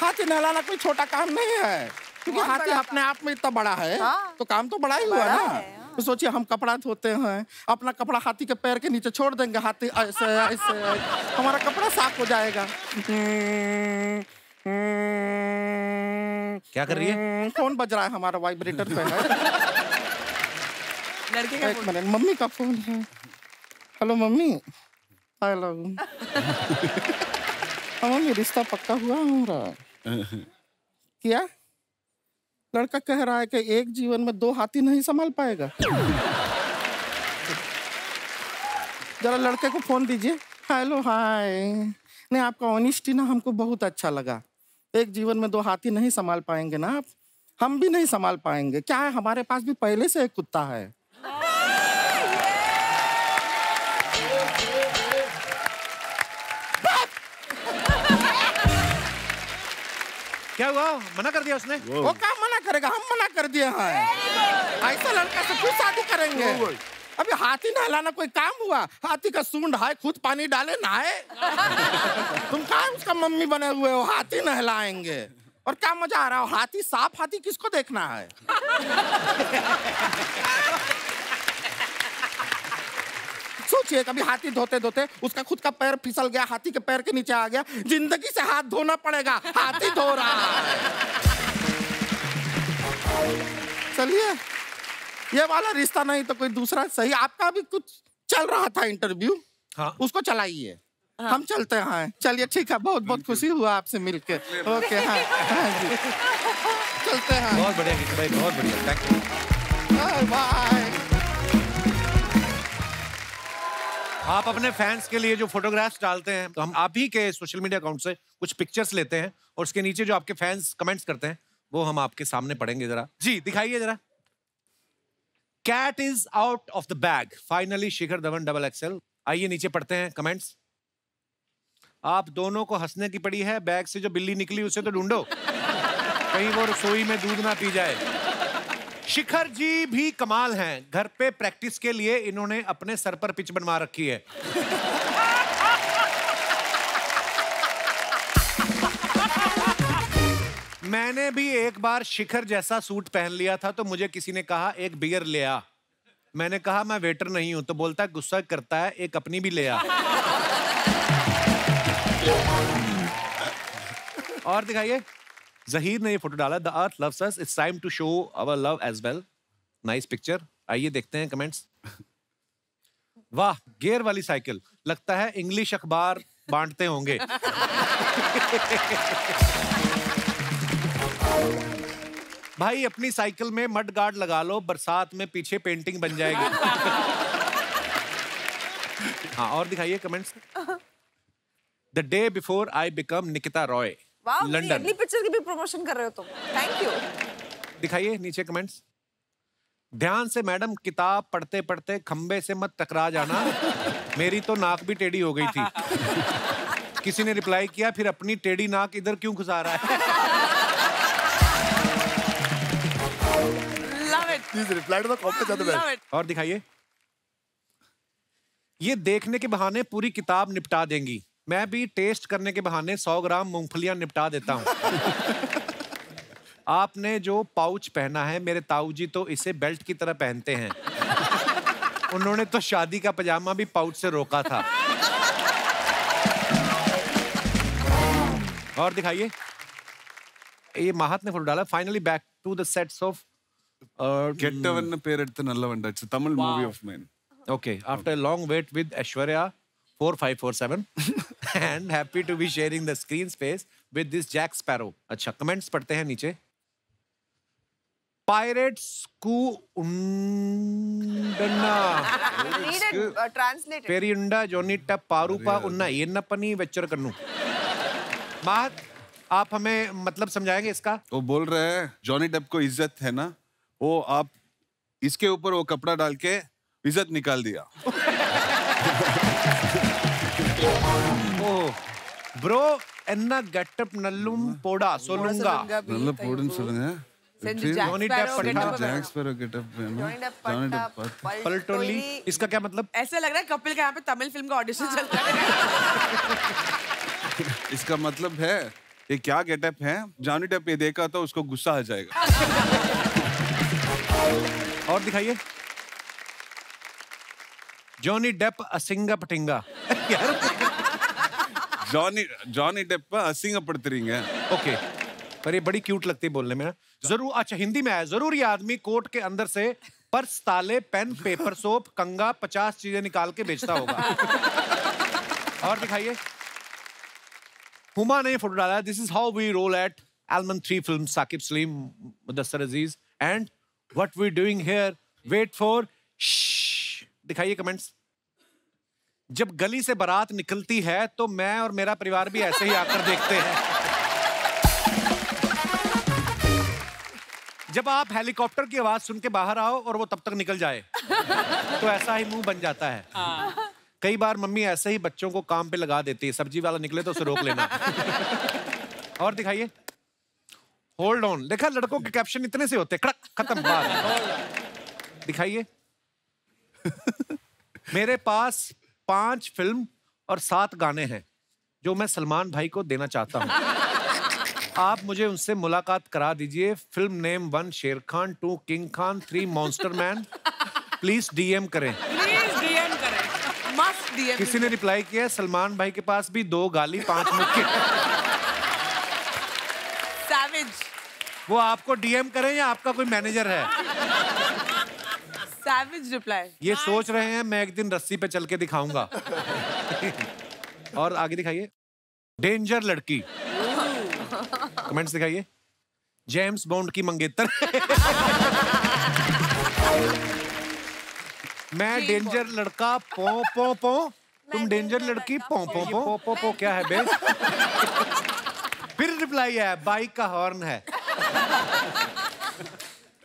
हाथी नहलाना कोई छोटा काम नहीं है, क्योंकि हाथी अपने आप में इतना बड़ा है। तो काम तो बड़ा ही हुआ ना। तो सोचिए हम कपड़ा धोते हैं, अपना कपड़ा हाथी के पैर के नीचे छोड़ देंगे, हाथी ऐसे ऐसे हमारा कपड़ा साफ हो जाएगा। क्या कर रही है? फोन बज रहा है हमारा, वाइब्रेटर पे है। लड़के का एक मिनट, मम्मी का फोन है। Hello mummy. हेलो। मम्मी रिश्ता पक्का हुआ हमारा। क्या? लड़का कह रहा है कि एक जीवन में 2 हाथी नहीं संभाल पाएगा। जरा लड़के को फोन दीजिए। Hello hi. नहीं, आपका ऑनेस्टी ना हमको बहुत अच्छा लगा। एक जीवन में 2 हाथी नहीं संभाल पाएंगे ना आप, हम भी नहीं संभाल पाएंगे। क्या है, हमारे पास भी पहले से एक कुत्ता है। क्या हुआ, मना कर दिया उसने? वो क्या मना करेगा, हम मना कर दिए हैं। ऐसा लड़का से क्यों शादी करेंगे? अभी हाथी नहलाना कोई काम हुआ? हाथी का सूंड है, खुद पानी डाले नहाए। तुम कहाँ उसका मम्मी बने हुए हो, हाथी नहलाएंगे? और क्या मजा आ रहा हो? हाथी साफ हाथी किसको देखना है? सोचिए कभी हाथी धोते धोते उसका खुद का पैर फिसल गया, हाथी के पैर के नीचे आ गया, जिंदगी से हाथ धोना पड़ेगा, हाथी धो रहा है। चलिए ये वाला रिश्ता नहीं तो कोई दूसरा सही। आपका भी कुछ चल रहा था इंटरव्यू, हाँ। उसको चलाइए, हाँ। हम चलते हैं। चलिए ठीक है, बहुत बहुत खुशी हुआ आपसे मिलके। ओके हाँ, हाँ जी। चलते हैं। बहुत बढ़िया किशोर भाई, बहुत बढ़िया, थैंक यू। Bye bye. आप अपने फैंस के लिए जो फोटोग्राफ्स डालते हैं, तो हम आप ही के सोशल मीडिया अकाउंट से कुछ पिक्चर्स लेते हैं और उसके नीचे जो आपके फैंस कमेंट्स करते हैं वो हम आपके सामने पढ़ेंगे। जरा जी दिखाइए जरा। Cat is out of the bag, finally Shikhar Dhawan XXL। आइए नीचे पढ़ते हैं कमेंट्स। आप दोनों को हंसने की पड़ी है, बैग से जो बिल्ली निकली उसे तो ढूंढो, कहीं वो रसोई में दूध ना पी जाए। शिखर जी भी कमाल हैं, घर पे प्रैक्टिस के लिए इन्होंने अपने सर पर पिच बनवा रखी है। मैंने भी एक बार शिखर जैसा सूट पहन लिया था तो मुझे किसी ने कहा एक बियर ले आ। मैंने कहा मैं वेटर नहीं हूं, तो बोलता गुस्सा करता है एक अपनी भी ले आ। और दिखाइए, जहीर ने ये फोटो डाला, the earth loves us, it's time to show our love as well. Nice picture. आइए देखते हैं कमेंट्स। वाह, गियर वाली साइकिल, लगता है इंग्लिश अखबार बांटते होंगे। भाई अपनी साइकिल में मड गार्ड लगा लो, बरसात में पीछे पेंटिंग बन जाएगी। हाँ और दिखाइए comments. The day before I become Nikita Roy, London. अगली पिक्चर की भी प्रमोशन कर रहे हो तुम, थैंक यू। दिखाइए नीचे कमेंट्स। ध्यान से मैडम, किताब पढ़ते पढ़ते खंबे से मत टकरा जाना, मेरी तो नाक भी टेढ़ी हो गई थी। किसी ने रिप्लाई किया, फिर अपनी टेढ़ी नाक इधर क्यों घुसा रहा है? Love it. Please reply to the comment at the back. और दिखाइए। ये देखने के बहाने पूरी किताब निपटा देंगी, मैं भी टेस्ट करने के बहाने 100 ग्राम मूंगफलियां निपटा देता हूँ। आपने जो पाउच पहना है, मेरे ताऊ जी तो इसे बेल्ट की तरह पहनते हैं। उन्होंने तो शादी का पजामा भी पाउच से रोका था। और दिखाइए, ये माहत ने फोटो डाला, finally back to the sets of Kettavan पेरेड्तु नल्लवंडा, it's a Tamil movie of mine. Okay, after a long wait with Aishwarya 4547 and happy to be sharing the screen space with this Jack Sparrow. अच्छा, comments पढ़ते हैं नीचे। Pirates ku undana Translated. पेरियुंडा जोनी टप पारूपा उन्ना येन्नपनी वेच्चर कन्नू। माहत, आप हमें मतलब समझाएंगे इसका? वो बोल रहे हैं जॉनी डेप को इज्जत है ना, वो आप इसके ऊपर वो कपड़ा डाल के इज्जत निकाल दिया। ओह ब्रो, एन्ना गेटअप नल्लुम पोड़ा सोलुंगा। नल्ला पोड़न सोलुंगा। Johnny Depp Jack Sparrow getup है ना, जॉनी डेप पलटोली, इसका क्या मतलब? ऐसा लग रहा है कपिल के यहाँ पे तमिल फिल्म का ऑडिशन चल रहा है। इसका मतलब है ये क्या गेटअप है, जॉनी डेप ये देखा तो उसको गुस्सा आ जाएगा। और दिखाइए। जॉनी डेप असिंगा पटिंगा। जॉनी डेप असिंगा पड़तरींगे। ओके, पर ये बड़ी क्यूट लगती है बोलने में ना। जरूर, अच्छा हिंदी में आया, जरूर ये आदमी कोट के अंदर से पर्स, ताले, पेन, पेपर, सोप, कंगा 50 चीजें निकाल के बेचता होगा। और दिखाइए। हुमा ने फोटो डाला, this is how we roll at एलमन 3 film, Saqib Saleem, Mudassar Aziz and what we doing here, wait for. दिखाइए कमेंट्स। जब गली से बारात निकलती है तो मैं और मेरा परिवार भी ऐसे ही आकर देखते हैं। जब आप हेलीकॉप्टर की आवाज सुन के बाहर आओ और वो तब तक निकल जाए तो ऐसा ही मुंह बन जाता है। कई बार मम्मी ऐसे ही बच्चों को काम पे लगा देती है, सब्जी वाला निकले तो उसे रोक लेना। और दिखाइए। Hold on. देखा लड़कों के कैप्शन इतने से होते, कड़क खत्म बात। दिखाइए। मेरे पास 5 फिल्म और 7 गाने हैं जो मैं सलमान भाई को देना चाहता हूं। आप मुझे उनसे मुलाकात करा दीजिए। फिल्म नेम 1 शेर Khan, 2 king Khan, 3 monster man. Please DM करें। प्लीज डीएम करें, मस्ट डीएम। किसी ने रिप्लाई किया सलमान भाई के पास भी 2 गाली 5 मुक्के। सैवेज। वो आपको डीएम करें या आपका कोई मैनेजर है? Savage reply. ये सोच रहे हैं मैं एक दिन रस्सी पे चल के दिखाऊंगा। और आगे दिखाइए। डेंजर लड़की। कमेंट्स दिखाइए। जेम्स बॉन्ड की मंगेतर। मैं डेंजर लड़का पो पो पो, तुम डेंजर लड़की पो पो पो पो पो। क्या है बे? फिर रिप्लाई है बाइक का हॉर्न है।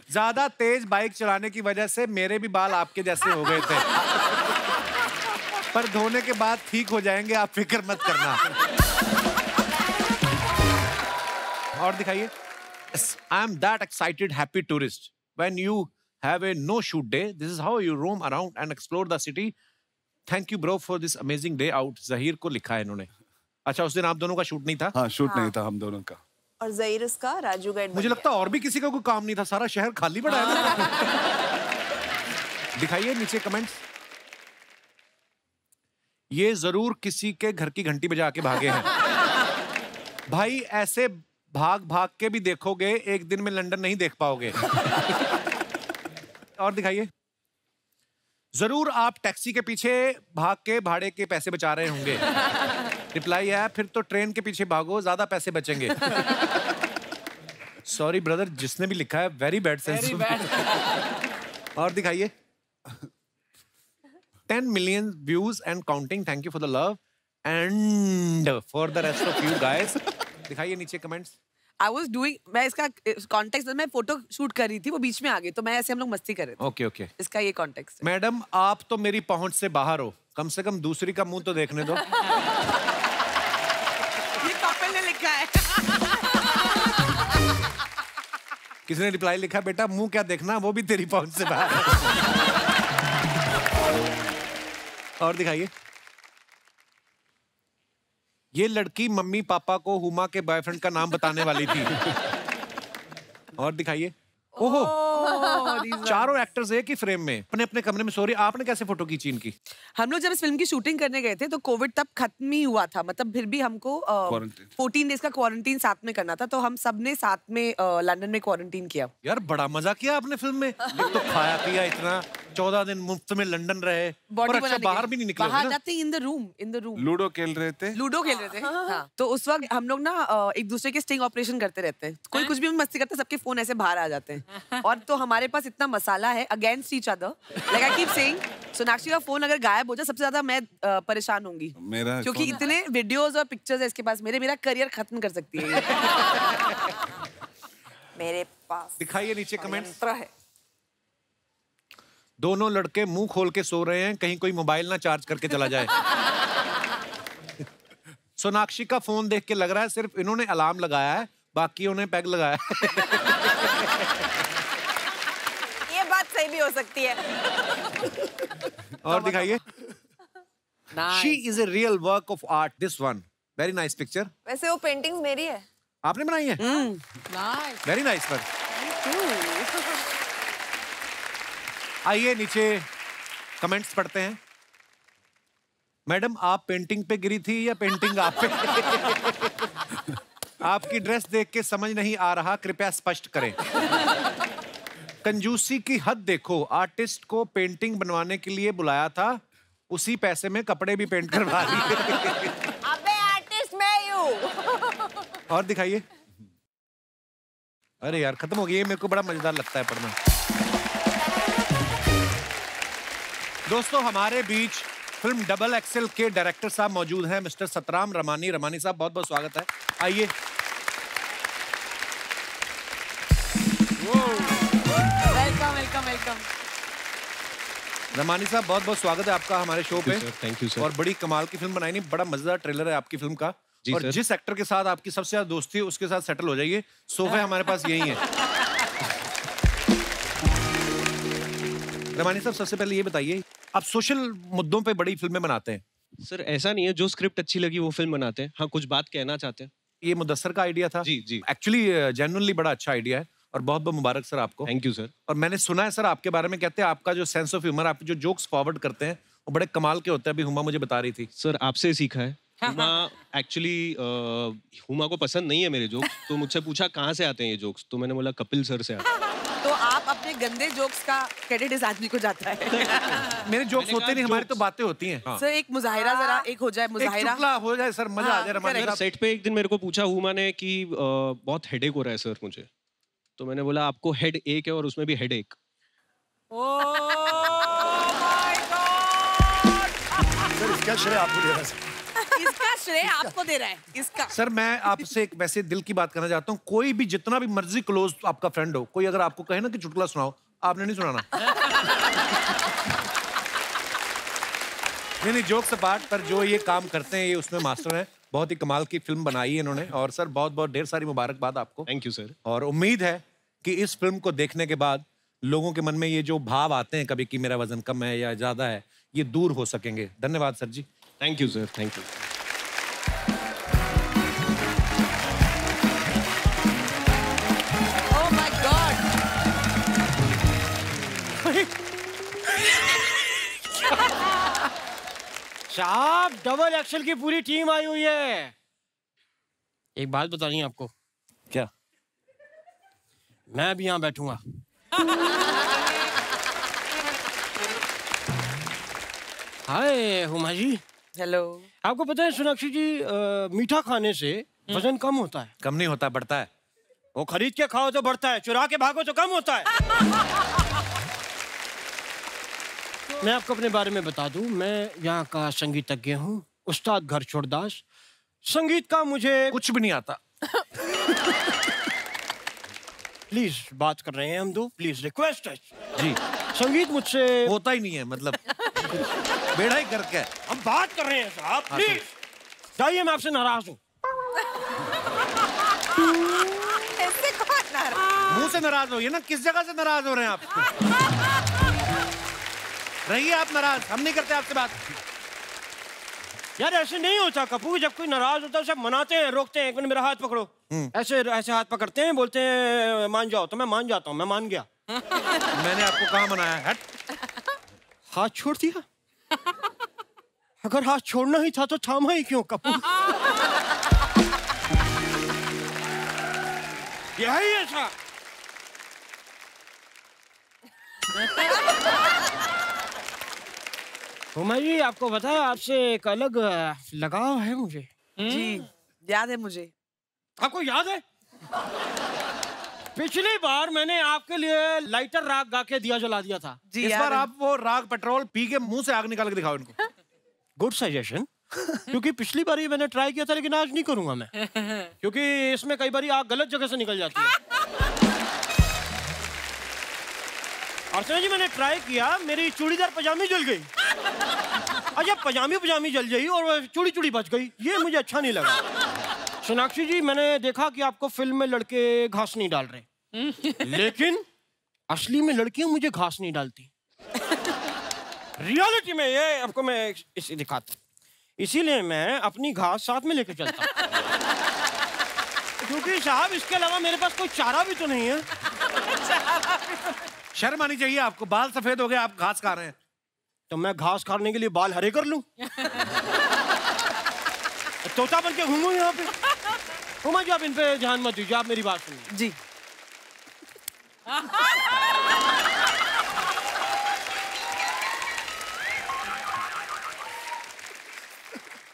ज्यादा तेज बाइक चलाने की वजह से मेरे भी बाल आपके जैसे हो गए थे, पर धोने के बाद ठीक हो जाएंगे, आप फिक्र मत करना। और दिखाइए। I am that excited happy tourist when you have a know shoot day, this is how you roam around and explore the city. Thank you bro for this amazing day out. Zaheer को लिखा है इन्होंने। अच्छा, उस दिन आप दोनों का शूट नहीं था? हाँ, शूट नहीं था हम दोनों का। और जहीर उसका राजू गाइड। मुझे लगता है और भी किसी का कोई काम नहीं था, सारा शहर खाली पड़ा है ना। दिखाइए नीचे कमेंट्स। ये जरूर किसी के घर की घंटी बजा के भागे हैं। भाई ऐसे भाग भाग के भी देखोगे एक दिन में लंदन नहीं देख पाओगे। और दिखाइए। जरूर आप टैक्सी के पीछे भाग के भाड़े के पैसे बचा रहे होंगे। रिप्लाई है फिर तो ट्रेन के पीछे भागो, ज्यादा पैसे बचेंगे। सॉरी ब्रदर, जिसने भी लिखा है वेरी बैड सेंस। और दिखाइए। 10 million views and counting. Thank you for the love and for the rest of you guys. दिखाइए नीचे कमेंट्स। I was doing, मैं इसका कॉन्टेक्स्ट मैं फोटो शूट कर रही थी, वो बीच में आ गई तो मैं ऐसे हम लोग मस्ती कर रहे थे। Okay okay. इसका ये कॉन्टेक्स्ट। मैडम आप तो मेरी पहुंच से बाहर हो, कम से कम दूसरी का मुंह तो देखने दो। ये कपिल ने लिखा है। किसी ने रिप्लाई लिखा बेटा मुंह क्या देखना, वो भी तेरी पहुंच से बाहर। और दिखाइए। ये लड़की मम्मी पापा को हुमा के बॉयफ्रेंड का नाम बताने वाली थी। और दिखाइए। ओहो, चारों एक्टर्स एक ही फ्रेम में अपने अपने कमरे में सो रही। आपने कैसे फोटो खींची इनकी? हम लोग जब इस फिल्म की शूटिंग करने गए थे तो कोविड तब खत्म ही हुआ था, मतलब फिर भी हमको 14 डेज का क्वारंटीन साथ में करना था, तो हम सब ने साथ में लंदन में क्वारंटीन किया। यार बड़ा मजा किया आपने फिल्म में। एक तो खाया पिया इतना, 14 दिन मुफ्त में लंदन रहे, और अच्छा बाहर भी नहीं निकले। बाहर nothing, in the room. Ludo खेल रहे थे। लूडो खेल रहे थे। हाँ। तो उस वक्त हम लोग ना एक दूसरे के स्टिंग ऑपरेशन करते रहते हैं। कोई कुछ भी मस्ती करता है, सबके फोन ऐसे बाहर आ जाते हैं। और तो हमारे पास इतना मसाला है against each other, like I keep saying, Sonakshi का फोन अगर गायब हो जाए सबसे ज्यादा मैं परेशान होंगी, क्योंकि इतने वीडियोस और पिक्चर्स है इसके पास, मेरा करियर खत्म कर सकती है। मेरे पास दिखाइए नीचे कमेंट्स। है। दोनों लड़के मुंह खोल के सो रहे हैं, कहीं कोई मोबाइल ना चार्ज करके चला जाए। सोनाक्षी का फोन देख के लग रहा है सिर्फ इन्होंने अलार्म लगाया है, बाकियों ने पैग लगाया है। ये बात सही भी हो सकती है। और दिखाइए। She is a real work of art. This one, very nice picture. वैसे वो पेंटिंग्स मेरी है। आपने बनाई है? Very nice one. आइए नीचे कमेंट्स पढ़ते हैं। मैडम आप पेंटिंग पे गिरी थी या पेंटिंग आप पे? आपकी ड्रेस देख के समझ नहीं आ रहा, कृपया स्पष्ट करें। कंजूसी की हद देखो, आर्टिस्ट को पेंटिंग बनवाने के लिए बुलाया था, उसी पैसे में कपड़े भी पेंट करवा लिए। अबे आर्टिस्ट मैं ही हूँ। और दिखाइए। अरे यार खत्म हो गई, मेरे को बड़ा मजेदार लगता है पढ़ना। दोस्तों हमारे बीच फिल्म डबल एक्सेल के डायरेक्टर साहब मौजूद हैं, मिस्टर सतराम रमानी। रमानी साहब बहुत बहुत स्वागत है, आइए। Welcome welcome welcome. रमानी साहब बहुत बहुत स्वागत है आपका हमारे शो पे। Thank you sir. और बड़ी कमाल की फिल्म बनाई, नहीं बड़ा मजेदार ट्रेलर है आपकी फिल्म का, और जिस एक्टर के साथ आपकी सबसे ज्यादा दोस्ती है उसके साथ सेटल हो जाइए। सोफे हमारे पास यही है। रमानी साहब, सबसे पहले ये बताइए, आप सोशल मुद्दों पे बड़ी फिल्में बनाते हैं। सर ऐसा नहीं है, जो स्क्रिप्ट अच्छी लगी वो फिल्म बनाते हैं। हाँ, कुछ बात कहना चाहते हैं। ये मुदस्सर का आइडिया था? जी जी। एक्चुअली जेन्युइनली बड़ा अच्छा आइडिया है और बहुत बहुत मुबारक सर आपको। Thank you sir. और मैंने सुना है सर आपके बारे में, कहते हैं आपका जो सेंस ऑफ ह्यूमर, आप जो जोक्स फॉरवर्ड करते हैं वो बड़े कमाल के होते हैं। अभी हुमा मुझे बता रही थी। सर आपसे सीखा है। हुमा एक्चुअली हुमा को पसंद नहीं है मेरे जोक्स, तो मुझसे पूछा कहाँ से आते हैं ये जोक्स, तो मैंने बोला कपिल सर से आते हैं। तो आप अपने गंदे जोक्स का क्रेडिट इस आदमी को जाता है। मेरे जोक्स होते नहीं, हमारी तो बातें होती हैं। सर एक मुजाहिरा जरा एक हो जाए, मुजाहिरा एक चुटला हो जाए सर, मजा आ जाए। रमानी साहब, सेट पे एक दिन मेरे को पूछा हुमा ने कि बहुत हेडेक हो रहा है सर मुझे, तो मैंने बोला आपको हेड एक है और उसमें भी हेडेक। सर इसका श्रेय आपको दे रहा है। इसका श्रेय आपको दे रहा है इसका। सर मैं आपसे एक वैसे दिल की बात करना चाहता हूँ, कोई भी जितना भी मर्जी क्लोज आपका फ्रेंड हो, कोई अगर आपको कहे ना कि चुटकुला सुनाओ, आपने नहीं सुनाना। नहीं जोक्स अपार्ट, पर जो ये काम करते हैं ये उसमें मास्टर हैं। बहुत ही कमाल की फिल्म बनाई है इन्होंने। और सर बहुत बहुत ढेर सारी मुबारकबाद आपको। Thank you sir. और उम्मीद है कि इस फिल्म को देखने के बाद लोगों के मन में ये जो भाव आते हैं कभी कि मेरा वजन कम है या ज्यादा है, ये दूर हो सकेंगे। धन्यवाद sir ji. Thank you sir. Thank you. Oh my God. साहब डबल एक्सल की पूरी टीम आई हुई है। एक बात बतानी है आपको। क्या? मैं भी यहाँ बैठूंगा। हाय हुमा जी। हेलो। आपको पता है सोनाक्षी जी, मीठा खाने से वजन कम होता है। कम नहीं होता, बढ़ता है। वो खरीद के खाओ तो बढ़ता है, चुरा के भागो तो कम होता है। मैं आपको अपने बारे में बता दूं, मैं यहाँ का संगीतज्ञ हूँ, उस्ताद घर छोड़दास। संगीत का मुझे कुछ भी नहीं आता। प्लीज बात कर रहे हैं हम दो, प्लीज रिक्वेस्ट है जी। संगीत मुझसे होता ही नहीं है, मतलब बेड़ा ही करके। हम बात कर रहे हैं साहब, प्लीज जाइए, मैं आपसे नाराज हूँ। मुंह से नाराज हो, ये ना किस जगह से नाराज हो रहे हैं आप? रहिए आप नाराज, हम नहीं करते आपसे बात। यार ऐसे नहीं होता कपूर, जब कोई नाराज होता है सब मनाते हैं, रोकते हैं। एक मिनट मेरा हाथ पकड़ो। ऐसे ऐसे हाथ पकड़ते हैं, बोलते हैं मान जाओ, तो मैं मान जाता हूँ। मैं मान गया। मैंने आपको कहाँ मनाया? हट। हाथ छोड़ दिया। अगर हाथ छोड़ना ही था तो थामा ही क्यों कपूर? यही ऐसा। हुमा जी आपको पता है, आपसे एक अलग लगाव है मुझे। जी याद है मुझे। आपको याद है पिछली बार मैंने आपके लिए लाइटर राग गा के दिया जला दिया था। जी इस बार आप वो राग पेट्रोल पी के मुंह से आग निकाल के दिखाओ इनको। Good suggestion. क्योंकि पिछली बार ही मैंने ट्राई किया था, लेकिन आज नहीं करूंगा मैं, क्योंकि इसमें कई बार आग गलत जगह से निकल जाती है। अर्चना जी मैंने ट्राई किया, मेरी चूड़ीदार पजामी जल गई। अच्छा पजामी जल गई और चूड़ी चूड़ी बच गई, ये मुझे अच्छा नहीं लगा। सोनाक्षी जी मैंने देखा कि आपको फिल्म में लड़के घास नहीं डाल रहे, लेकिन असली में लड़कियां मुझे घास नहीं डालती। रियलिटी में ये आपको मैं इसे दिखाता हूँ, इसीलिए मैं अपनी घास साथ में लेके चलता हूँ। क्योंकि साहब इसके अलावा मेरे पास कोई चारा भी तो नहीं है। शर्म आनी चाहिए आपको, बाल सफेद हो गए, आप घास खा रहे हैं। तो मैं घास खाने के लिए बाल हरे कर लूं? तोता बन के घूमूं यहाँ पे? हुमा जी आप इन पे ध्यान मत दीजिए, आप मेरी बात सुनिए। जी।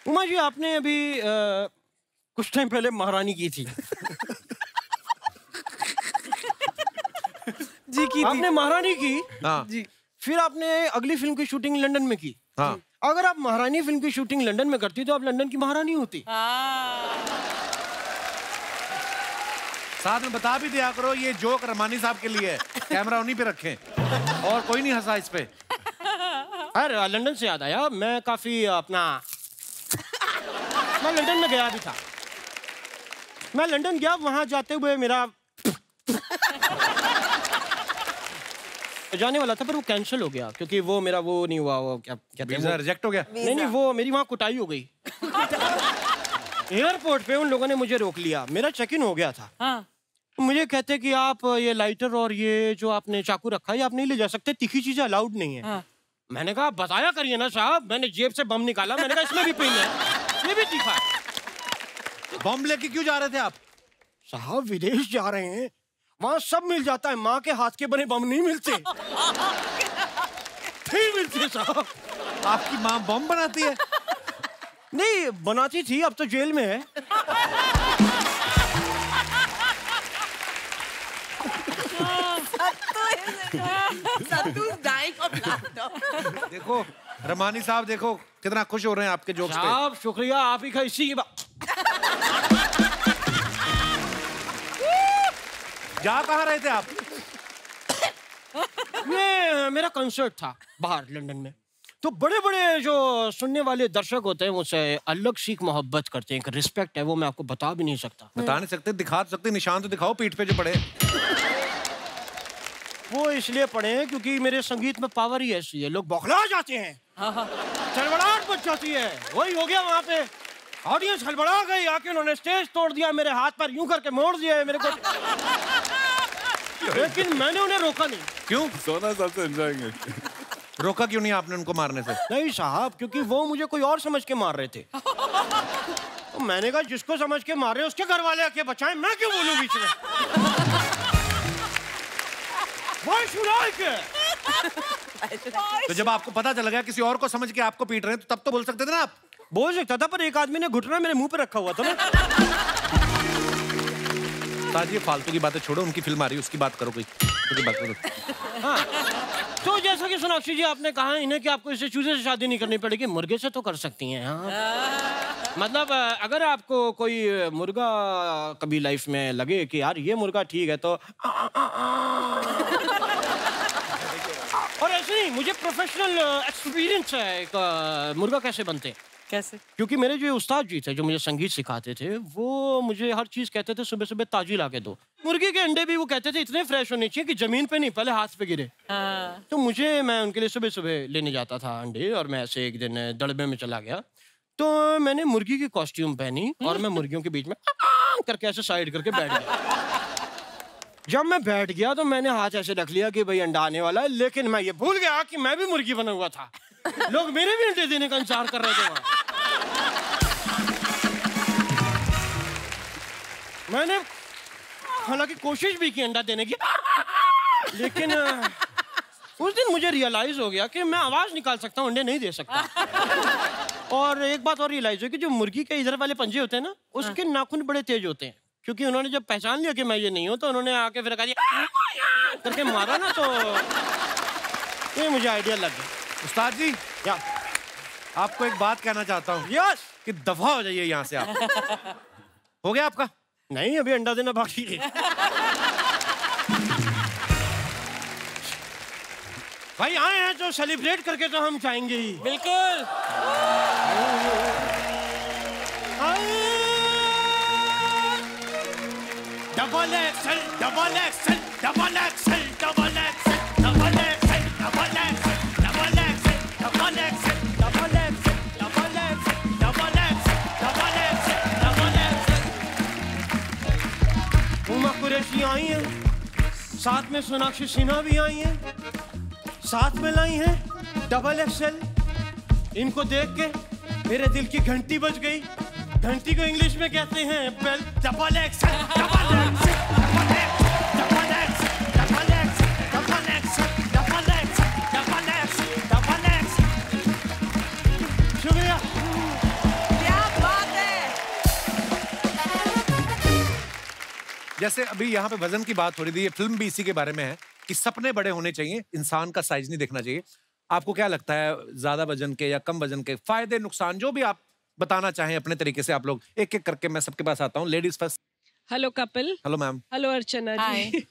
हुमा जी आपने अभी कुछ टाइम पहले महारानी की थी। जी की आपने महारानी की। हाँ। जी। फिर आपने अगली फिल्म की शूटिंग लंदन में की। हाँ। अगर आप महारानी फिल्म की शूटिंग लंदन में करती तो आप लंदन की महारानी होती। साथ में बता भी दिया करो ये जोक रमानी साहब के लिए है, कैमरा उन्हीं पे रखें, और कोई नहीं हंसा इस पे। अरे लंदन से याद आया, मैं काफी अपना मैं लंदन में गया भी था। मैं लंदन गया, वहां जाते हुए मेरा जाने वाला था, पर वो कैंसिल हो गया क्योंकि वो मेरा वो नहीं हुआ, वो क्या कहते हैं, रिजेक्ट हो गया। नहीं, वो मेरी वहाँ कुटाई हो गई। एयरपोर्ट पे उन लोगों ने मुझे रोक लिया, मेरा चेक इन हो गया था। हाँ। मुझे कहते कि आप ये लाइटर और ये जो आपने चाकू रखा है आप नहीं ले जा सकते, तीखी चीजें अलाउड नहीं है। हाँ। मैंने कहा बताया करिए ना साहब, मैंने जेब से बम निकाला, मैंने कहा इसमें भी पिन है, ये भी तीखा है। बम लेके क्यों जा रहे थे आप? साहब विदेश जा रहे हैं, वहाँ सब मिल जाता है, माँ के हाथ के बने बम नहीं मिलते। फिर मिलते साहब। आपकी माँ बम बनाती है? नहीं बनाती थी, अब तो जेल में है। देखो रमानी साहब, देखो कितना खुश हो रहे हैं आपके जोक्स पे। साहब शुक्रिया, आप ही का इसी की बात। जा कहाँ रहे थे आप? ये मेरा कंसर्ट था बाहर लंदन में, तो बड़े बड़े जो सुनने वाले दर्शक होते हैं मुझसे अलग सी मोहब्बत करते हैं, एक रिस्पेक्ट है, वो मैं आपको बता भी नहीं सकता। बता नहीं सकते, दिखा सकते, निशान तो दिखाओ पीठ पे जो पड़े। वो इसलिए पड़े हैं क्योंकि मेरे संगीत में पावर ही ऐसी है, लोग बौखला जाते हैं, चड़बड़ाहट मच जाती है। वही हो गया वहाँ पे, ऑडियंस हड़बड़ा गई, आके उन्होंने स्टेज तोड़ दिया, मेरे हाथ पर यूं करके मोड़ दिया मेरे को। लेकिन मैंने उन्हें रोका नहीं। क्यों? सोना सबसे एंजॉयिंग। रोका क्यों नहीं आपने उनको मारने से? नहीं साहब, क्योंकि वो मुझे कोई और समझ के मार रहे थे। तो मैंने कहा जिसको समझ के मार रहे उसके घर वाले आके बचाएं, मैं क्यों बोलूं बीच में? Why should I care? तो जब आपको पता चल गया किसी और को समझ के आपको पीट रहे हैं, तो तब तो बोल सकते थे ना आप। बोल सकता था, पर एक आदमी ने घुटना मेरे मुंह पे रखा हुआ था ना। ताज, ये फालतू की बातें छोड़ो, उनकी फिल्म आ रही है उसकी बात करो, कोई उसकी बात करो। हाँ, तो जैसा कि सोनाक्षी जी आपने कहा इन्हें कि आपको इससे चूजे से शादी नहीं करनी पड़ेगी, मुर्गे से तो कर सकती हैं। हाँ। मतलब अगर आपको कोई मुर्गा कभी लाइफ में लगे कि यार ये मुर्गा ठीक है, तो और ऐसे नहीं, मुझे प्रोफेशनल एक्सपीरियंस है एक मुर्गा कैसे बनते हैं। कैसे? क्योंकि मेरे जो उस्ताद जी थे जो मुझे संगीत सिखाते थे, वो मुझे हर चीज कहते थे, सुबह सुबह ताजी ला के दो। मुर्गी के अंडे भी वो कहते थे इतने फ्रेश होने चाहिए कि जमीन पे नहीं, पहले हाथ पे गिरे। हाँ। तो मैं उनके लिए सुबह सुबह लेने जाता था अंडे, और मैं ऐसे एक दिन दड़बे में चला गया, तो मैंने मुर्गी की कॉस्ट्यूम पहनी और मैं मुर्गियों के बीच में करके ऐसे साइड करके बैठ गया। जब मैं बैठ गया तो मैंने हाथ ऐसे रख लिया कि भाई अंडा आने वाला है, लेकिन मैं ये भूल गया कि मैं भी मुर्गी बना हुआ था। लोग मेरे भी अंडे देने का इंतजार कर रहे थे वहां। मैंने हालांकि कोशिश भी की अंडा देने की, लेकिन उस दिन मुझे रियलाइज हो गया कि मैं आवाज निकाल सकता हूँ, अंडे नहीं दे सकता। और एक बात और रियलाइज हुई कि जो मुर्गी के इधर वाले पंजे होते हैं ना, उसके नाखून बड़े तेज होते हैं, क्योंकि उन्होंने जब पहचान लिया कि मैं ये नहीं हूँ, तो उन्होंने आके फिर कहा करके मारा ना, तो ये मुझे आइडिया लग गया। उस्ताद जी, क्या आपको एक बात कहना चाहता हूँ। यस। कि दफा हो जाइए यहाँ से आप। हो गया आपका? नहीं, अभी अंडा देना बाकी है। भाई आए हैं तो सेलिब्रेट करके तो हम जाएंगे ही। बिल्कुल। Double Excel, double Excel, double Excel, double Excel, double Excel, double Excel, double Excel, double Excel, double Excel, double Excel, double Excel, double Excel, double excel. Uma Qureshi आई हैं, साथ में सोनाक्षी सिन्हा भी आई हैं, साथ में लाई हैं डबल एक्सेल। इनको देख के मेरे दिल की घंटी बज गई। घंटी को इंग्लिश में कहते हैं bell. Double Excel, double Excel, double Excel, double Excel, double Excel, double Excel, double Excel, double Excel, double XL. शुक्रिया। क्या बात है। जैसे अभी यहाँ पे वजन की बात हो रही थी, ये फिल्म भी इसी के बारे में है कि सपने बड़े होने चाहिए, इंसान का साइज नहीं देखना चाहिए। आपको क्या लगता है, ज्यादा वजन के या कम वजन के फायदे नुकसान जो भी आप बताना चाहें अपने तरीके से, आप लोग एक एक करके, मैं सबके पास आता हूँ। Ladies first. Hello Kapil. Hello ma'am. Hello Archana ji.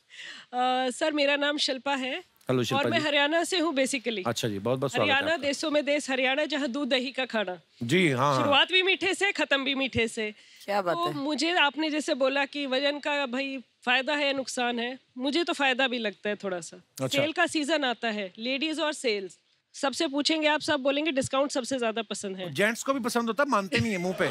Sir मेरा नाम शिल्पा है हेलो शिल्पा और मैं जी। हरियाणा से हूँ बेसिकली। अच्छा जी, बहुत बहुत स्वागत है हरियाणा आपका। देशों में देश हरियाणा, जहाँ दूध दही का खाना। जी हाँ, हाँ। शुरुआत भी मीठे से, खत्म भी मीठे से। क्या बात तो है। मुझे आपने जैसे बोला कि वजन का भाई फायदा है नुकसान है, मुझे तो फायदा भी लगता है थोड़ा सा। अच्छा। सेल का सीजन आता है, लेडीज और सेल्स सबसे पूछेंगे आप, सब बोलेंगे डिस्काउंट सबसे ज्यादा पसंद है। जेंट्स को भी पसंद होता है, मानते नहीं है मुंह पे।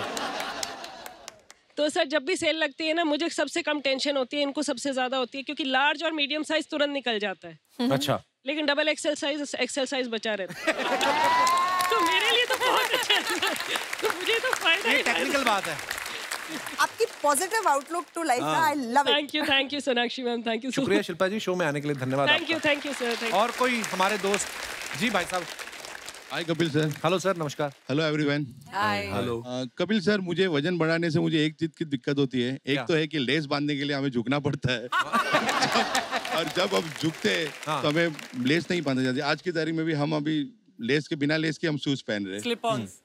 तो सर जब भी सेल लगती है ना, मुझे सबसे कम टेंशन होती है, इनको सबसे ज्यादा होती है, क्योंकि लार्ज और मीडियम साइज तुरंत निकल जाता है। अच्छा। लेकिन डबल एक्सेल साइज बचा रहता है। तो मेरे लिए तो बहुत अच्छा है। तो मुझे तो फायदा ये ही टेक्निकल बात है। आपकी पॉजिटिव आउटलुक टू लाइफ है, I love it. Thank you Sonakshi ma'am, thank you. शुक्रिया शिल्पा जी, शो में आने के लिए धन्यवाद। Thank you sir. और कोई हमारे दोस्त? जी भाई साहब। Hi Kapil sir. Hello sir, नमस्कार। Hello everyone. Hi. Hello. Kapil sir, मुझे वजन बढ़ाने से मुझे एक चीज की दिक्कत होती है। एक क्या? तो है कि लेस बांधने के लिए हमें झुकना पड़ता है। और जब हम झुकते हैं हाँ। तो हमें लेस नहीं बांधा जाती। आज की तारीख में भी हम अभी लेस के बिना लेस के हम शूज पहन रहे हैं। स्लिप ऑन्स।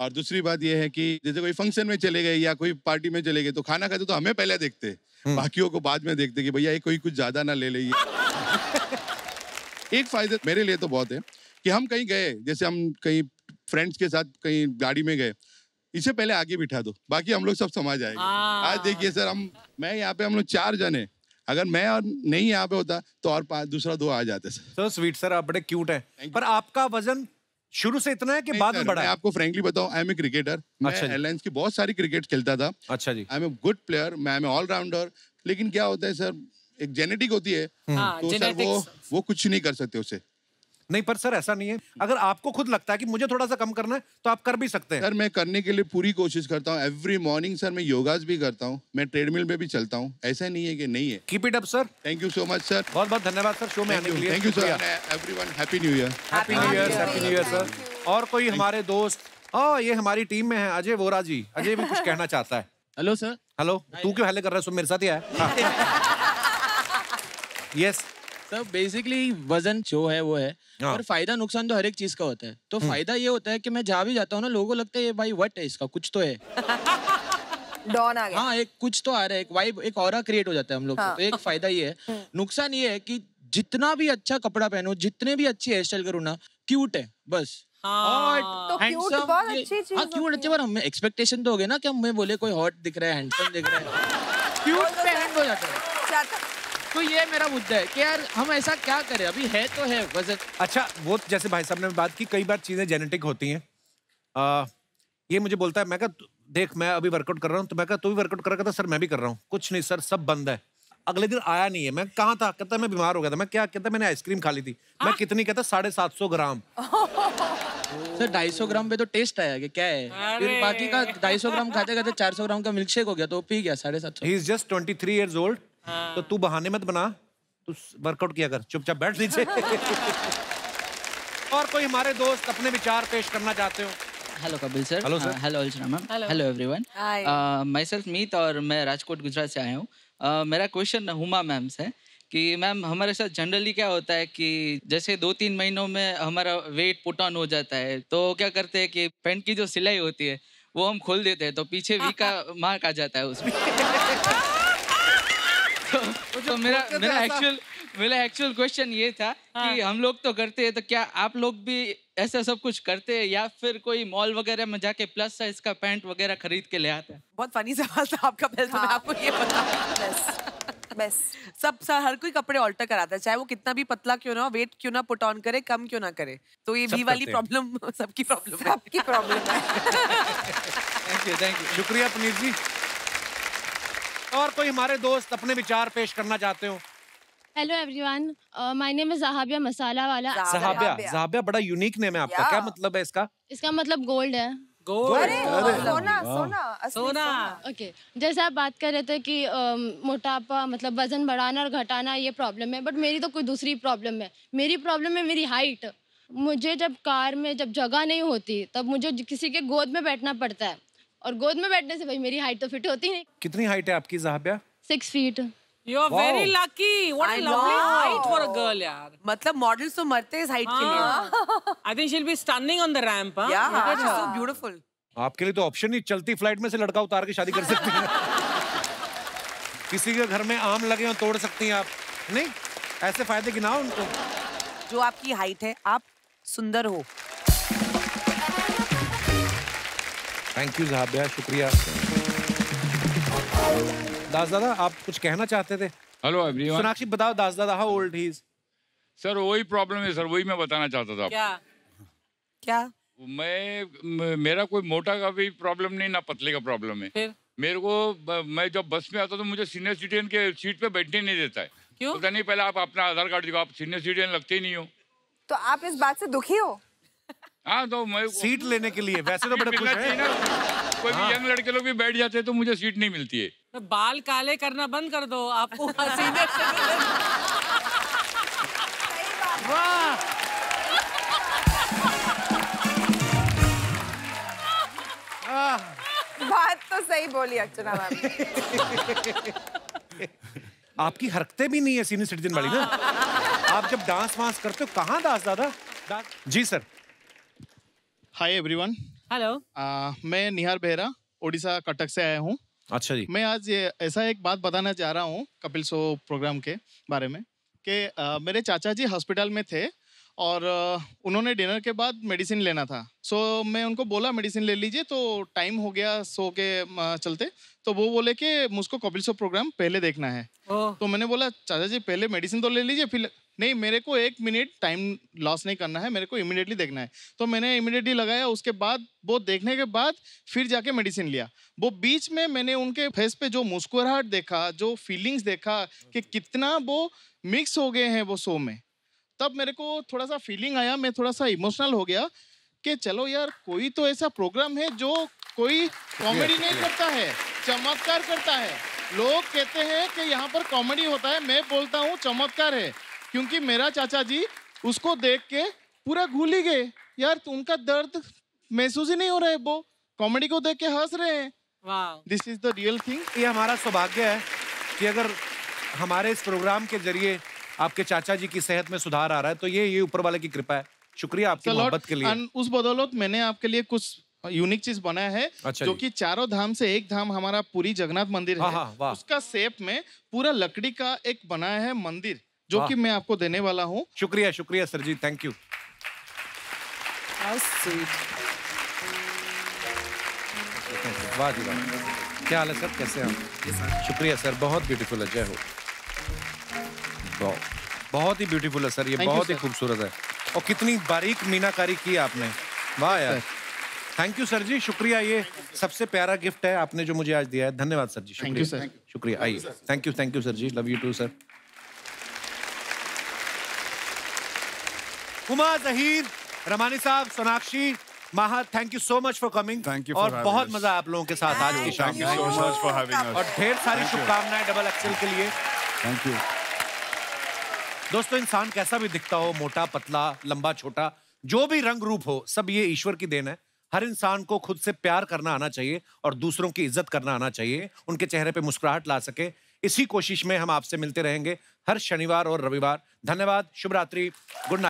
और दूसरी बात यह है कि जैसे कोई फंक्शन में चले गए या कोई पार्टी में चले गए तो खाना खाते तो हमें पहले देखते, बाकियों को बाद में देखते कि भैया ये कोई कुछ ज्यादा ना ले ले। एक फायदा मेरे लिए तो बहुत है कि हम कहीं गए, जैसे हम कहीं फ्रेंड्स के साथ कहीं गाड़ी में गए, इसे पहले आगे बिठा दो, बाकी हम लोग सब समझ आएंगे। आज देखिए सर, मैं यहाँ पे हम लोग 4 जने, अगर मैं और नहीं यहाँ पे होता तो और दूसरा 2 आ जाते सर। सो स्वीट सर, आप बड़े क्यूट हैं। पर आपका वजन शुरू से इतना है कि बाद में बढ़ा मैं है? आपको फ्रेंकली बताऊं, आई एम ए क्रिकेटर। मैं अच्छा जी। एयरलाइंस की बहुत सारी क्रिकेट खेलता था। अच्छा जी। I am a good player, मैं एम ए ऑलराउंडर। लेकिन क्या होता है सर, एक जेनेटिक होती है, तो सर वो कुछ नहीं कर सकते उसे। नहीं, पर सर ऐसा नहीं है। अगर आपको खुद लगता है कि मुझे थोड़ा सा कम करना है तो आप कर भी सकते हैं। सर मैं करने के लिए पूरी कोशिश करता हूँ। एवरी मॉर्निंग सर मैं योगास भी करता हूँ, मैं ट्रेडमिल पे भी चलता हूँ। ऐसा नहीं है कि नहीं है। Keep it up sir. Thank you so much sir. बहुत बहुत धन्यवाद सर शो में आने के लिए। Thank you sir. Everyone happy new year. Happy new year, happy new year sir. और कोई हमारे दोस्त? ये हमारी टीम में है अजय वोरा जी। अजय भी कुछ कहना चाहता है। Hello sir. हेलो। तू क्यों हेले कर रहा है? मेरे साथ ही आया। यस सर, बेसिकली वजन जो है वो है, और फायदा नुकसान तो हर एक चीज का होता है। तो फायदा ये होता है कि मैं जहाँ भी जाता हूँ ना, लोगों को लगता है ये भाई वट है, इसका कुछ तो है। डॉन आ गया। हाँ, एक कुछ तो आ रहा है, एक वाइब, एक ऑरा क्रिएट हो जाता है हम लोग को। तो एक फायदा ये है। नुकसान ये है कि जितना भी अच्छा कपड़ा पहनो, जितने भी अच्छी हेयर स्टाइल करूँ ना, क्यूट है बस। तो क्यूट बहुत अच्छी चीज। हाँ क्यूट अच्छे, पर हमें एक्सपेक्टेशन तो हो गया ना कि हमें बोले कोई हॉट दिख रहा है, हैंडसम दिख रहा है, क्यूट पे एंड हो जाता है। तो ये मेरा मुद्दा है कि यार हम ऐसा क्या करें, अभी है तो है वजन। अच्छा, वो जैसे भाई साहब ने बात की, कई बार चीजें जेनेटिक होती हैं। ये मुझे बोलता है, मैं कहा देख मैं अभी वर्कआउट कर रहा हूँ, तो मैं कहा तू भी वर्कआउट कर रहा था? सर मैं भी कर रहा हूँ। कुछ नहीं सर, सब बंद है। अगले दिन आया नहीं है। मैं कहाँ था? कहता मैं बीमार हो गया था। मैं क्या? कहता मैंने आइसक्रीम खा ली थी। मैं कितनी? कहता 750 ग्राम। सर 250 ग्राम पे तो टेस्ट आया कि क्या है, फिर बाकी का 250 ग्राम खाते खाते 400 ग्राम का मिल्क शेक हो गया, तो पी गया 750। He is just 23 years old। तो तू बहाने मत बना, तू वर्कआउट किया कर, चुपचाप बैठ नीचे। और कोई हमारे दोस्त अपने विचार पेश करना चाहते हो? Hello Kapil sir. Hello sir. Hello Archana ma'am. Hello everyone. Myself Meet, और मैं राजकोट गुजरात से आया हूँ। मेरा क्वेश्चन हुमा मैम से कि मैम हमारे साथ जनरली क्या होता है कि जैसे 2-3 महीनों में हमारा वेट पुट ऑन हो जाता है, तो क्या करते हैं कि पैंट की जो सिलाई होती है वो हम खोल देते हैं, तो पीछे वी का मार्क आ जाता है उसमें। तो मेरा एक्चुअल क्वेश्चन ये था कि हम लोग तो करते हैं, तो क्या आप लोग भी ऐसा सब कुछ करते हैं, या फिर कोई मॉल वगैरह में जाके प्लस साइज का पैंट वगैरह खरीद के ले आते हैं? बहुत फनी सवाल था आपका। पहले तो मैं आपको ये बता, बस सब हर कोई कपड़े ऑल्टर कराता है, चाहे वो कितना भी पतला क्यों ना हो, वेट क्यों ना पुट ऑन करे, कम क्यों ना करे। तो ये वी वाली प्रॉब्लम सबकी प्रॉब्लम है। Thank you. शुक्रिया पुनीत जी। और कोई हमारे दोस्त अपने विचार पेश करना चाहते हो? Hello everyone, my name is Jahabiya Masala wala. Jahabiya बड़ा यूनिक नेम है आपका। क्या मतलब है इसका? इसका मतलब गोल्ड है। सोना। ओके, जैसे आप बात कर रहे थे कि मोटापा मतलब वजन बढ़ाना और घटाना ये प्रॉब्लम है, बट मेरी तो कोई दूसरी प्रॉब्लम है। मेरी प्रॉब्लम है मेरी हाइट। मुझे जब कार में जब जगह नहीं होती तब मुझे किसी के गोद में बैठना पड़ता है, और गोद में बैठने से भाई मेरी हाइट तो फिट होती नहीं। कितनी हाइट है आपकी जहाबिया? 6 feet। You are very lucky. What a lovely height for a girl, यार। मतलब मॉडल्स तो मरते हैं इस हाइट के लिए। I think she'll be stunning on the ramp, huh? Yeah, she's so beautiful. आपके लिए तो ऑप्शन ही, चलती फ्लाइट में से लड़का उतार के शादी कर सकती हैं। किसी के घर में आम लगे हो तोड़ सकती हैं आप। नहीं, ऐसे फायदे गिनाओ उनको। जो आपकी हाइट है, आप सुंदर हो। थैंक यू ज़हाबिया, शुक्रिया। दास दादा, आप कुछ कहना चाहते थे? Hello everyone. सोनाक्षी बताओ दास दादा, how old he is? Sir वही प्रॉब्लम है सर, वही मैं बताना चाहता था। क्या? मेरा कोई मोटा का भी प्रॉब्लम नहीं, ना पतले का प्रॉब्लम है। मेरे को मैं जब बस में आता तो मुझे सीनियर सिटीजन के सीट पे बैठने नहीं देता है। क्यों? पता नहीं, पहले आप अपना आधार कार्ड दिखाओ, आप सीनियर सिटीजन लगते ही नहीं हो। तो आप इस बात से दुखी हो? हाँ, तो मैं सीट लेने के लिए वैसे तो बड़े खुश हैं। कोई भी यंग लड़के लोग भी बैठ जाते हैं तो मुझे सीट नहीं मिलती है। तो बाल काले करना बंद कर दो, आपको सीनियर सिटीजन। वाह, बात तो सही बोली अर्चना मैम। आपकी हरकतें भी नहीं है सीनियर सिटीजन वाली ना। आप जब डांस वांस करते हो कहाँ दास दादा? जी सर। Hi everyone. हेलो। मैं निहार बेहरा, उड़ीसा कटक से आया हूँ। अच्छा जी। मैं आज ऐसा एक बात बताना चाह रहा हूँ कपिल शो प्रोग्राम के बारे में कि मेरे चाचा जी हॉस्पिटल में थे और उन्होंने डिनर के बाद मेडिसिन लेना था। सो मैं उनको बोला मेडिसिन ले लीजिए, तो टाइम हो गया शो के चलते। तो वो बोले कि मुझको कपिल शो प्रोग्राम पहले देखना है। तो मैंने बोला चाचा जी पहले मेडिसिन तो ले लीजिए, फिर नहीं, मेरे को 1 मिनट टाइम लॉस नहीं करना है, मेरे को इमीडिएटली देखना है। तो मैंने इमीडिएटली लगाया, उसके बाद वो देखने के बाद फिर जाके मेडिसिन लिया। वो बीच में मैंने उनके फेस पे जो मुस्कुराहट देखा, जो फीलिंग्स देखा कि कितना वो मिक्स हो गए हैं वो शो में, तब मेरे को थोड़ा सा फीलिंग आया, मैं थोड़ा सा इमोशनल हो गया कि चलो यार, कोई तो ऐसा प्रोग्राम है जो कोई कॉमेडी नहीं करता है, चमत्कार करता है। लोग कहते हैं कि यहाँ पर कॉमेडी होता है, मैं बोलता हूँ चमत्कार है, क्योंकि मेरा चाचा जी उसको देख के पूरा घुल ही गए यार, उनका दर्द महसूस ही नहीं हो रहा है, वो कॉमेडी को देख के हंस रहे हैं। This is the real thing. ये हमारा सौभाग्य है कि अगर हमारे इस प्रोग्राम के जरिए आपके चाचा जी की सेहत में सुधार आ रहा है, तो ये ऊपर वाले की कृपा है। शुक्रिया आपकी मोहब्बत के लिए। उस बदौलत मैंने आपके लिए कुछ यूनिक चीज बनाया है। अच्छा जो कि चारों धाम से एक धाम हमारा पूरी जगन्नाथ मंदिर है। वाह। उसका शेप में पूरा लकड़ी का एक बनाया है मंदिर, जो कि मैं आपको देने वाला हूँ। शुक्रिया, शुक्रिया सर जी, थैंक यू। वाह जी वाह, क्या हाल है सर, कैसे हैं आप? शुक्रिया सर, बहुत ब्यूटीफुल है, जय हो। बहुत ही ब्यूटीफुल है सर, ये बहुत ही खूबसूरत है, और कितनी बारीक मीनाकारी की है आपने, वाह यार। थैंक यू सर जी, शुक्रिया। ये सबसे प्यारा गिफ्ट है आपने जो मुझे आज दिया है, धन्यवाद sir ji. Thank you sir. शुक्रिया, आइए। Thank you sir ji, love you too sir. Huma, Zaheer, Ramani साहब, Sonakshi, Maha, thank you so much for coming. Thank you और बहुत मजा आप लोगों के साथ आज की शाम में। और ढेर सारी शुभकामनाएं डबल एक्सेल के लिए। Thank you. दोस्तों, इंसान कैसा भी दिखता हो, मोटा पतला, लंबा छोटा, जो भी रंग रूप हो, सब ये ईश्वर की देन है। हर इंसान को खुद से प्यार करना आना चाहिए और दूसरों की इज्जत करना आना चाहिए, उनके चेहरे पे मुस्कुराहट ला सके। इसी कोशिश में हम आपसे मिलते रहेंगे हर शनिवार और रविवार। धन्यवाद, शुभ रात्रि, गुड नाइट।